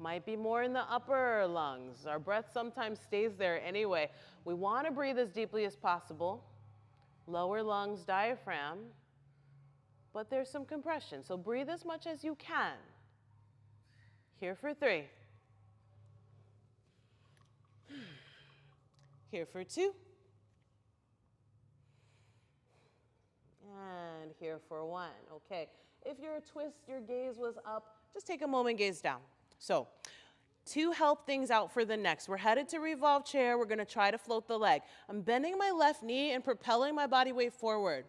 Might be more in the upper lungs. Our breath sometimes stays there anyway. We want to breathe as deeply as possible. Lower lungs, diaphragm, but there's some compression. So breathe as much as you can. Here for 3. Here for 2. And here for 1. Okay. If your twist, your gaze was up, just take a moment, gaze down. So, to help things out for the next, we're headed to revolve chair. We're going to try to float the leg. I'm bending my left knee and propelling my body weight forward.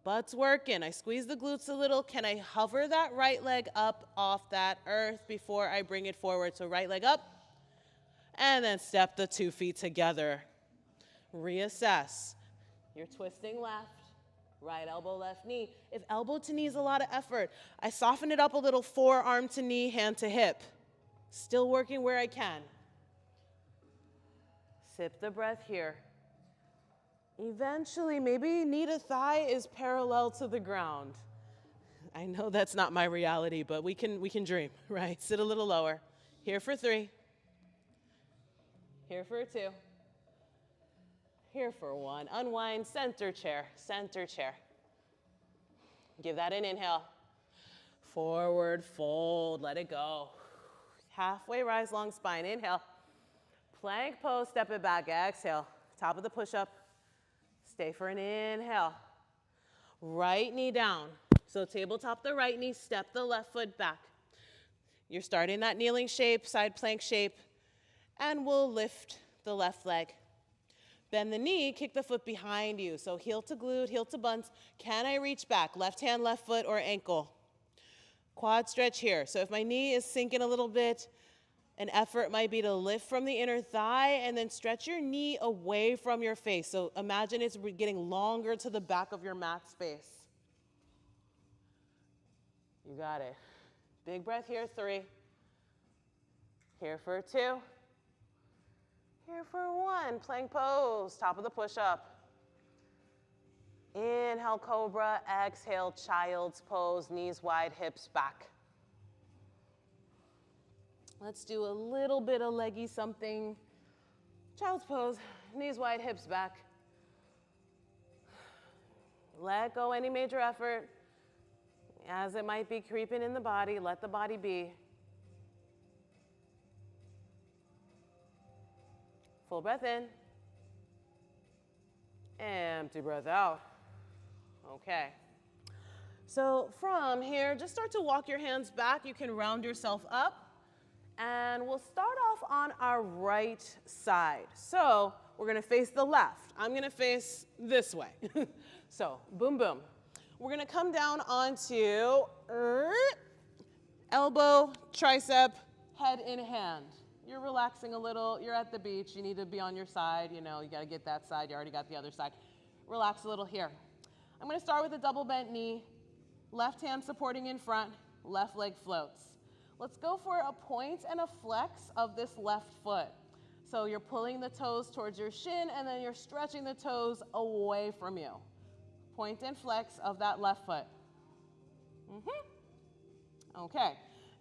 Butt's working. I squeeze the glutes a little. Can I hover that right leg up off that earth before I bring it forward? So right leg up, and then step the 2 feet together. Reassess. You're twisting left. Right elbow, left knee. If elbow to knee is a lot of effort, I soften it up a little, forearm to knee, hand to hip. Still working where I can. Sip the breath here. Eventually, maybe knee to thigh is parallel to the ground. I know that's not my reality, but we can dream, right? Sit a little lower. Here for 3. Here for 2. Here for 1. Unwind, center chair, center chair. Give that an inhale. Forward fold, let it go. Halfway rise, long spine, inhale. Plank pose, step it back, exhale. Top of the push-up. Stay for an inhale. Right knee down. So tabletop the right knee, step the left foot back. You're starting that kneeling shape, side plank shape, and we'll lift the left leg. Bend the knee, kick the foot behind you. So heel to glute, heel to buns. Can I reach back? Left hand, left foot, or ankle? Quad stretch here. So if my knee is sinking a little bit, an effort might be to lift from the inner thigh and then stretch your knee away from your face. So imagine it's getting longer to the back of your mat space. You got it. Big breath here, 3. Here for 2. Here for 1. Plank pose, top of the push-up. Inhale, cobra. Exhale, child's pose. Knees wide, hips back. Let's do a little bit of leggy something. Child's pose, knees wide, hips back. Let go any major effort. As it might be creeping in the body, let the body be. Full breath in. Empty breath out. Okay. So from here, just start to walk your hands back. You can round yourself up. And we'll start off on our right side. So we're going to face the left. I'm going to face this way. So boom, boom. We're going to come down onto elbow, tricep, head in hand. You're relaxing a little. You're at the beach. You need to be on your side. You know, you got to get that side. You already got the other side. Relax a little here. I'm going to start with a double bent knee. Left hand supporting in front. Left leg floats. Let's go for a point and a flex of this left foot. So you're pulling the toes towards your shin, and then you're stretching the toes away from you. Point and flex of that left foot. Okay.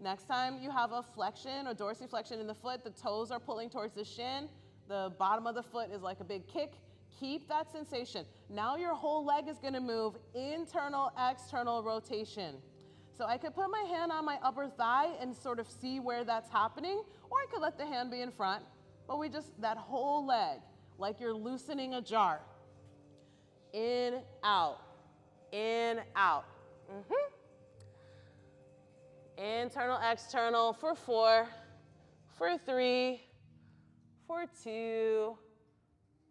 Next time you have a flexion or dorsiflexion in the foot, the toes are pulling towards the shin. The bottom of the foot is like a big kick. Keep that sensation. Now your whole leg is going to move internal, external rotation. So I could put my hand on my upper thigh and sort of see where that's happening, or I could let the hand be in front, but that whole leg, like you're loosening a jar. In, out, in, out. Internal, external for 4, for 3, for 2,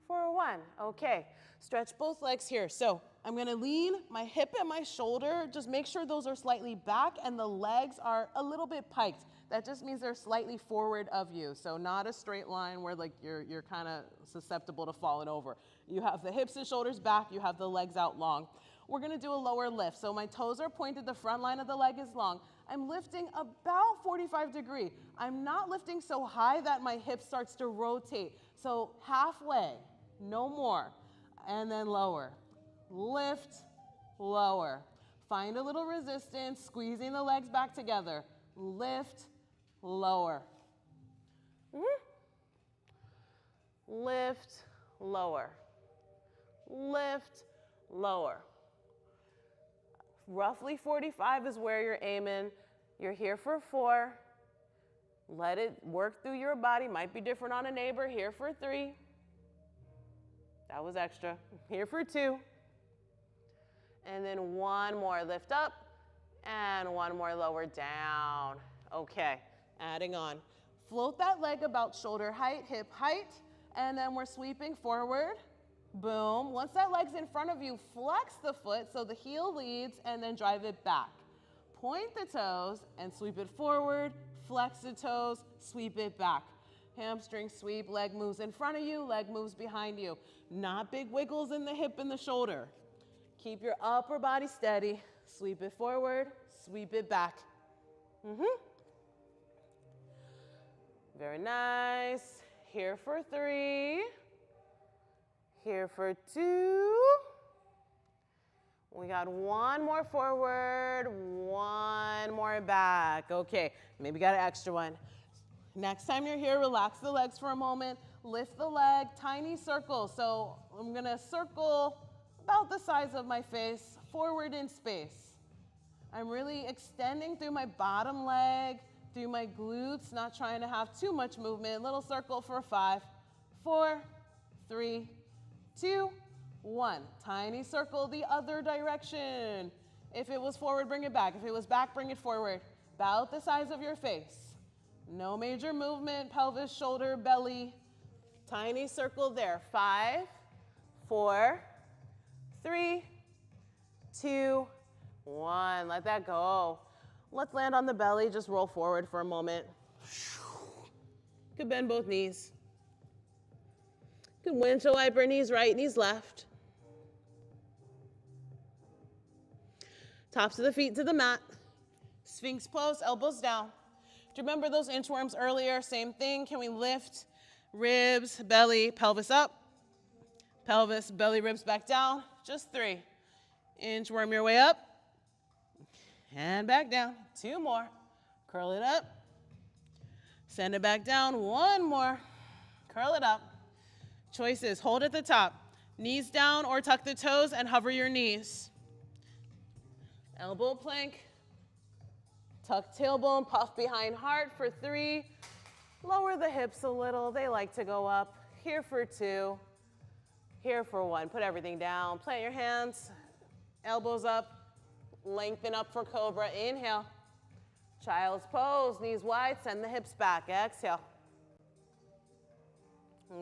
for 1. Okay, stretch both legs here. So I'm gonna lean my hip and my shoulder, just make sure those are slightly back and the legs are a little bit piked. That just means they're slightly forward of you. So not a straight line where like you're kind of susceptible to falling over. You have the hips and shoulders back, you have the legs out long. We're gonna do a lower lift. So my toes are pointed, the front line of the leg is long. I'm lifting about 45 degrees. I'm not lifting so high that my hip starts to rotate. So halfway, no more. And then lower. Lift, lower. Find a little resistance, squeezing the legs back together. Lift, lower. Lift, lower. Lift, lower. Roughly 45 is where you're aiming. You're here for 4. Let it work through your body. Might be different on a neighbor. Here for 3. That was extra. Here for 2. And then one more lift up and one more lower down. Okay, adding on. Float that leg about shoulder height, hip height, and then we're sweeping forward. Boom. Once that leg's in front of you, flex the foot so the heel leads and then drive it back. Point the toes and sweep it forward, flex the toes, sweep it back. Hamstring sweep, leg moves in front of you, leg moves behind you. Not big wiggles in the hip and the shoulder. Keep your upper body steady. Sweep it forward, sweep it back. Very nice. Here for 3. Here for 2. We got one more forward, one more back. Okay, maybe got an extra one. Next time you're here, relax the legs for a moment. Lift the leg, tiny circle. So I'm gonna circle about the size of my face, forward in space. I'm really extending through my bottom leg, through my glutes, not trying to have too much movement. Little circle for 5, 4, 3, 2, 1. Tiny circle the other direction. If it was forward, bring it back. If it was back, bring it forward. About the size of your face. No major movement, pelvis, shoulder, belly. Tiny circle there. 5, 4, 3, 2, 1. Let that go. Let's land on the belly. Just roll forward for a moment. Could bend both knees. Good windshield wiper, knees right, knees left. Tops of the feet to the mat. Sphinx pose, elbows down. Do you remember those inchworms earlier? Same thing. Can we lift ribs, belly, pelvis up? Pelvis, belly, ribs back down. Just 3. Inchworm your way up. And back down. 2 more. Curl it up. Send it back down. 1 more. Curl it up. Choices. Hold at the top. Knees down or tuck the toes and hover your knees. Elbow plank. Tuck tailbone, puff behind heart for 3. Lower the hips a little. They like to go up. Here for 2. Here for 1. Put everything down. Plant your hands. Elbows up. Lengthen up for cobra. Inhale. Child's pose. Knees wide. Send the hips back. Exhale.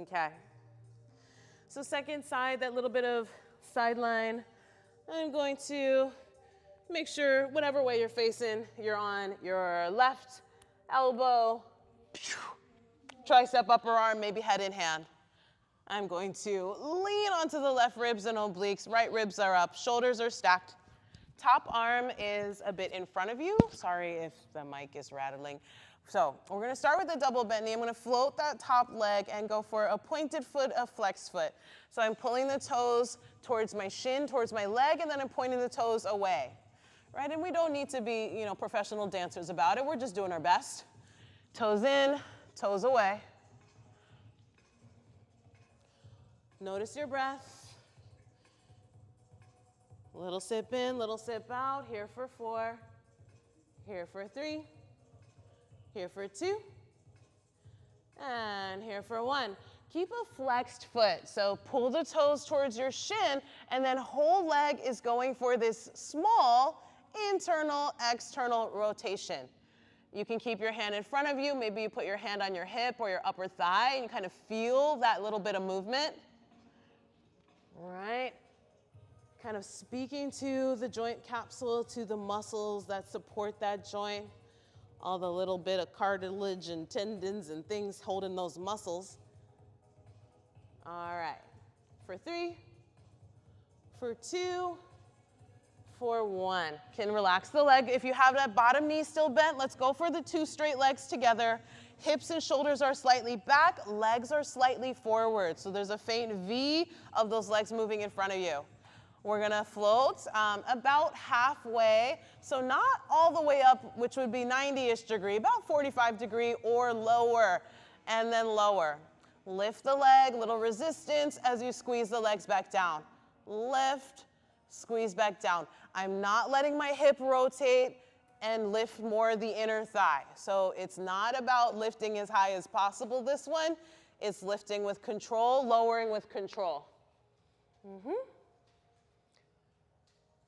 Okay. So second side, that little bit of sideline. I'm going to make sure whatever way you're facing, you're on your left elbow, tricep, upper arm, maybe head in hand. I'm going to lean onto the left ribs and obliques. Right ribs are up, shoulders are stacked. Top arm is a bit in front of you. Sorry if the mic is rattling. So we're gonna start with a double bend knee. I'm gonna float that top leg and go for a pointed foot, a flexed foot. So I'm pulling the toes towards my shin, towards my leg, and then I'm pointing the toes away. Right, and we don't need to be, professional dancers about it. We're just doing our best. Toes in, toes away. Notice your breath. Little sip in, little sip out. Here for 4, here for 3, here for 2, and here for 1. Keep a flexed foot. So pull the toes towards your shin, and then whole leg is going for this small internal, external rotation. You can keep your hand in front of you. Maybe you put your hand on your hip or your upper thigh, and you kind of feel that little bit of movement. All right. kind of speaking to the joint capsule, to the muscles that support that joint, all the little bit of cartilage and tendons and things holding those muscles. All right, for 3, for 2, for 1. Can relax the leg. If you have that bottom knee still bent, let's go for the 2 straight legs together. Hips and shoulders are slightly back, legs are slightly forward. So there's a faint V of those legs moving in front of you. We're gonna float about halfway, so not all the way up, which would be 90-ish degree, about 45 degree or lower, and then lower. Lift the leg, little resistance as you squeeze the legs back down. Lift, squeeze back down. I'm not letting my hip rotate and lift more the inner thigh. So it's not about lifting as high as possible this one. It's lifting with control, lowering with control.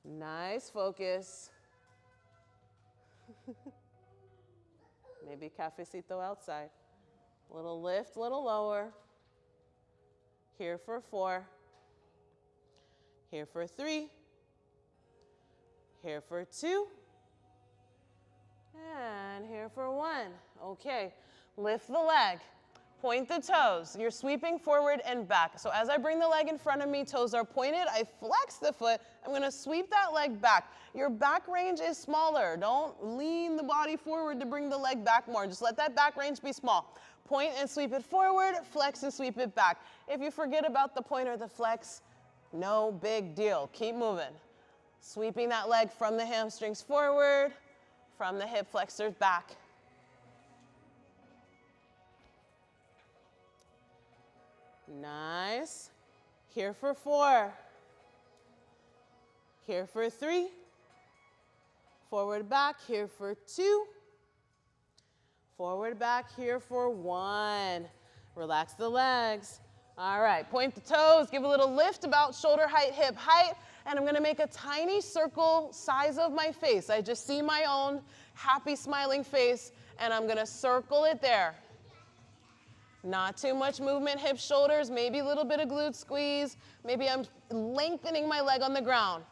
Nice focus. Maybe cafecito outside. Little lift, little lower. Here for 4. Here for 3. Here for 2. And here for 1. Okay, lift the leg. Point the toes. You're sweeping forward and back. So as I bring the leg in front of me, toes are pointed. I flex the foot. I'm going to sweep that leg back. Your back range is smaller. Don't lean the body forward to bring the leg back more. Just let that back range be small. Point and sweep it forward, flex and sweep it back. If you forget about the point or the flex, no big deal. Keep moving. Sweeping that leg from the hamstrings forward, from the hip flexors back. Nice. Here for 4. Here for 3. Forward back, here for 2. Forward back, here for 1. Relax the legs. All right, point the toes, give a little lift about shoulder height, hip height, and I'm gonna make a tiny circle size of my face. I just see my own happy smiling face, and I'm gonna circle it there. Not too much movement, hips, shoulders, maybe a little bit of glute squeeze. Maybe I'm lengthening my leg on the ground.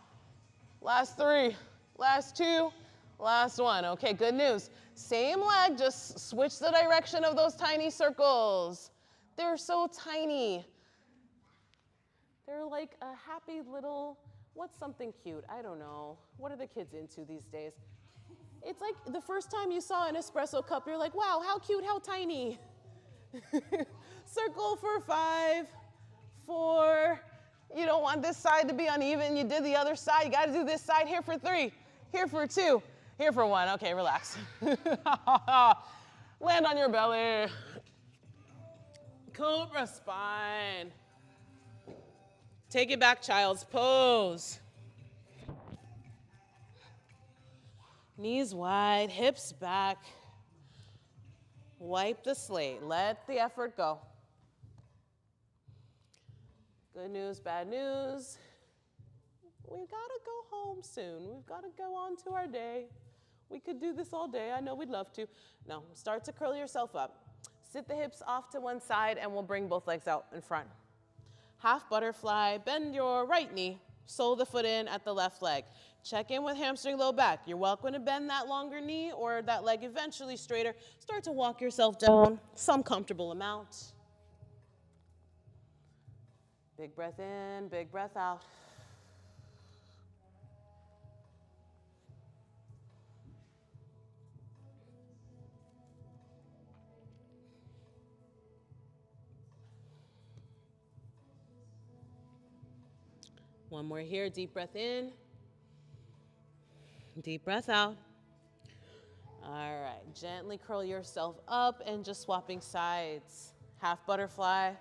Last 3, last 2, last 1. Okay, good news. Same leg, just switch the direction of those tiny circles. They're so tiny. They're like a happy little, what's something cute? I don't know. What are the kids into these days? It's like the first time you saw an espresso cup, you're like, wow, how cute, how tiny. Circle for 5, 4. You don't want this side to be uneven. You did the other side. You got to do this side. Here for 3. Here for 2. Here for 1. Okay, relax. Land on your belly. Cobra spine. Take it back, child's pose. Knees wide, hips back. Wipe the slate. Let the effort go. Good news, bad news. We've got to go home soon. We've got to go on to our day. We could do this all day. I know we'd love to. No, start to curl yourself up. Sit the hips off to one side, and we'll bring both legs out in front. Half butterfly. Bend your right knee. Sole the foot in at the left leg. Check in with hamstring low back. You're welcome to bend that longer knee or that leg eventually straighter. Start to walk yourself down some comfortable amount. Big breath in, big breath out. One more here, deep breath in. Deep breath out. All right, gently curl yourself up and just swapping sides. Half butterfly,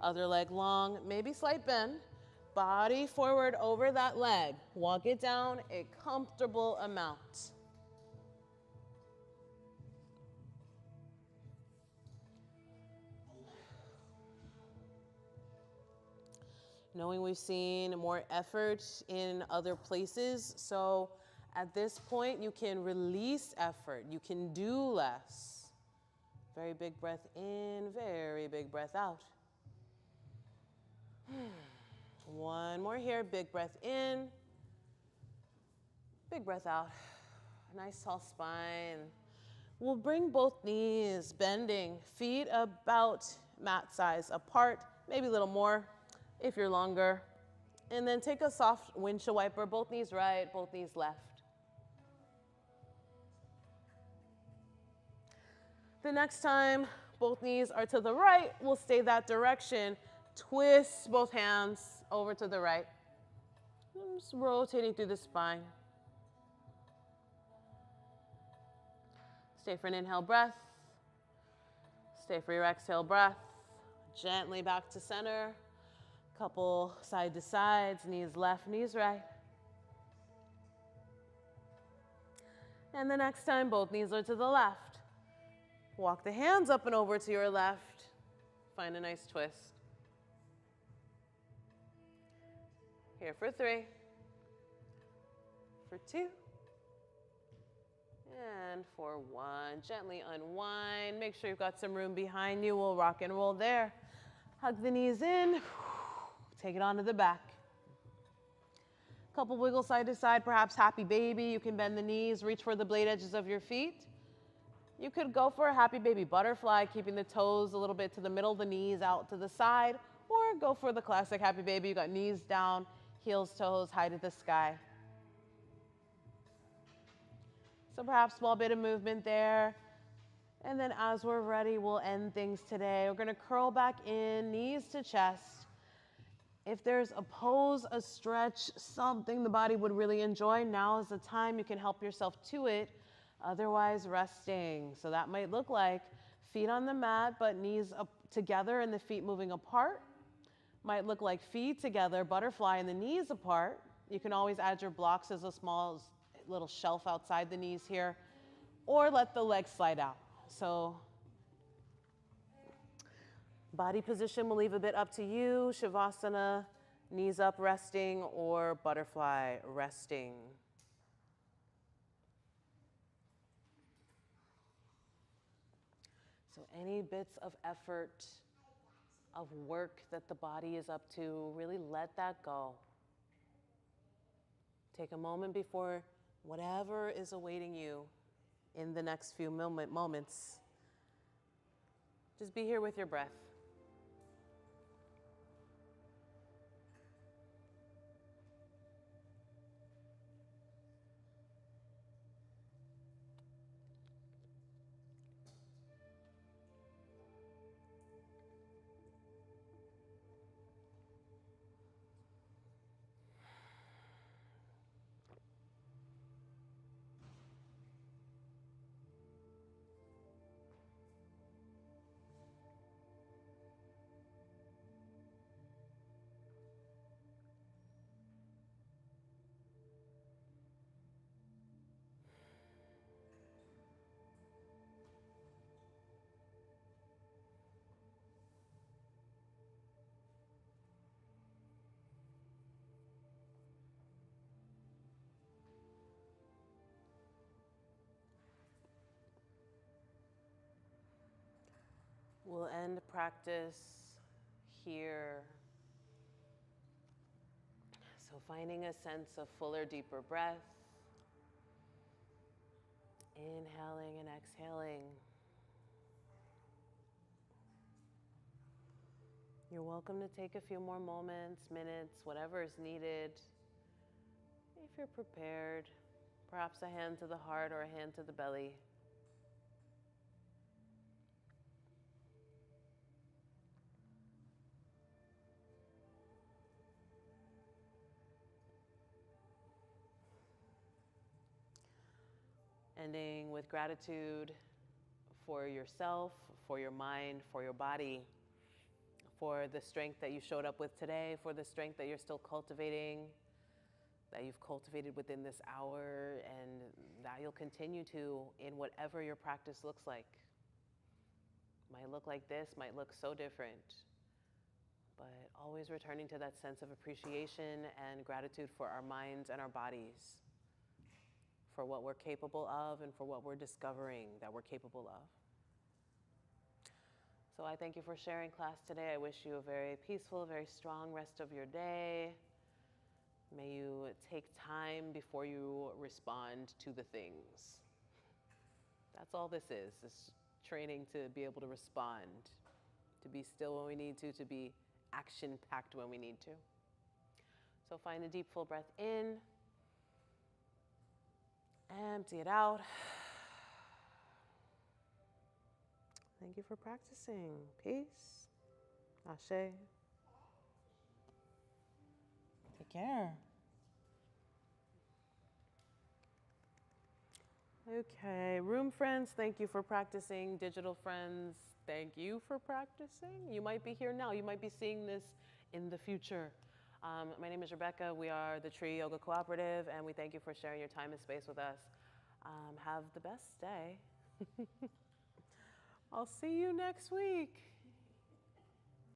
other leg long, maybe slight bend. Body forward over that leg. Walk it down a comfortable amount. Knowing we've seen more effort in other places, so at this point, you can release effort. You can do less. Very big breath in, very big breath out. One more here, big breath in, big breath out. Nice tall spine. We'll bring both knees bending, feet about mat size apart, maybe a little more if you're longer. And then take a soft windshield wiper, both knees right, both knees left. The next time both knees are to the right, we'll stay that direction. Twist both hands over to the right. Just rotating through the spine. Stay for an inhale breath. Stay for your exhale breath. Gently back to center. Couple side to sides, knees left, knees right. And the next time, both knees are to the left. Walk the hands up and over to your left. Find a nice twist. Here for 3, for 2, and for 1. Gently unwind. Make sure you've got some room behind you. We'll rock and roll there. Hug the knees in. Take it onto the back. Couple wiggles side to side, perhaps happy baby. You can bend the knees, reach for the blade edges of your feet. You could go for a happy baby butterfly, keeping the toes a little bit to the middle, the knees out to the side, or go for the classic happy baby. You got knees down, heels, toes, high to the sky. So perhaps small bit of movement there. And then as we're ready, we'll end things today. We're gonna curl back in, knees to chest. If there's a pose, a stretch, something the body would really enjoy, now is the time you can help yourself to it. Otherwise, resting. So that might look like feet on the mat, but knees up together and the feet moving apart. Might look like feet together, butterfly and the knees apart. You can always add your blocks as a small little shelf outside the knees here, or let the legs slide out. So body position we'll leave a bit up to you. Shavasana, knees up resting, or butterfly resting. So any bits of effort, of work that the body is up to, really let that go. Take a moment before whatever is awaiting you in the next few moments. Just be here with your breath. We'll end practice here. So finding a sense of fuller, deeper breath. Inhaling and exhaling. You're welcome to take a few more moments, minutes, whatever is needed. If you're prepared, perhaps a hand to the heart or a hand to the belly. Ending with gratitude for yourself, for your mind, for your body, for the strength that you showed up with today, for the strength that you're still cultivating, that you've cultivated within this hour, and that you'll continue to in whatever your practice looks like. Might look like this, might look so different, but always returning to that sense of appreciation and gratitude for our minds and our bodies, for what we're capable of and for what we're discovering that we're capable of. So I thank you for sharing class today. I wish you a very peaceful, very strong rest of your day. May you take time before you respond to the things. That's all this is training to be able to respond, to be still when we need to be action-packed when we need to. So find a deep, full breath in. Empty it out. Thank you for practicing. Peace. Ashe. Take care. Okay, room friends, thank you for practicing. Digital friends, thank you for practicing. You might be here now. You might be seeing this in the future. My name is Rebecca. We are the Tree Yoga Cooperative, and we thank you for sharing your time and space with us. Have the best day. I'll see you next week.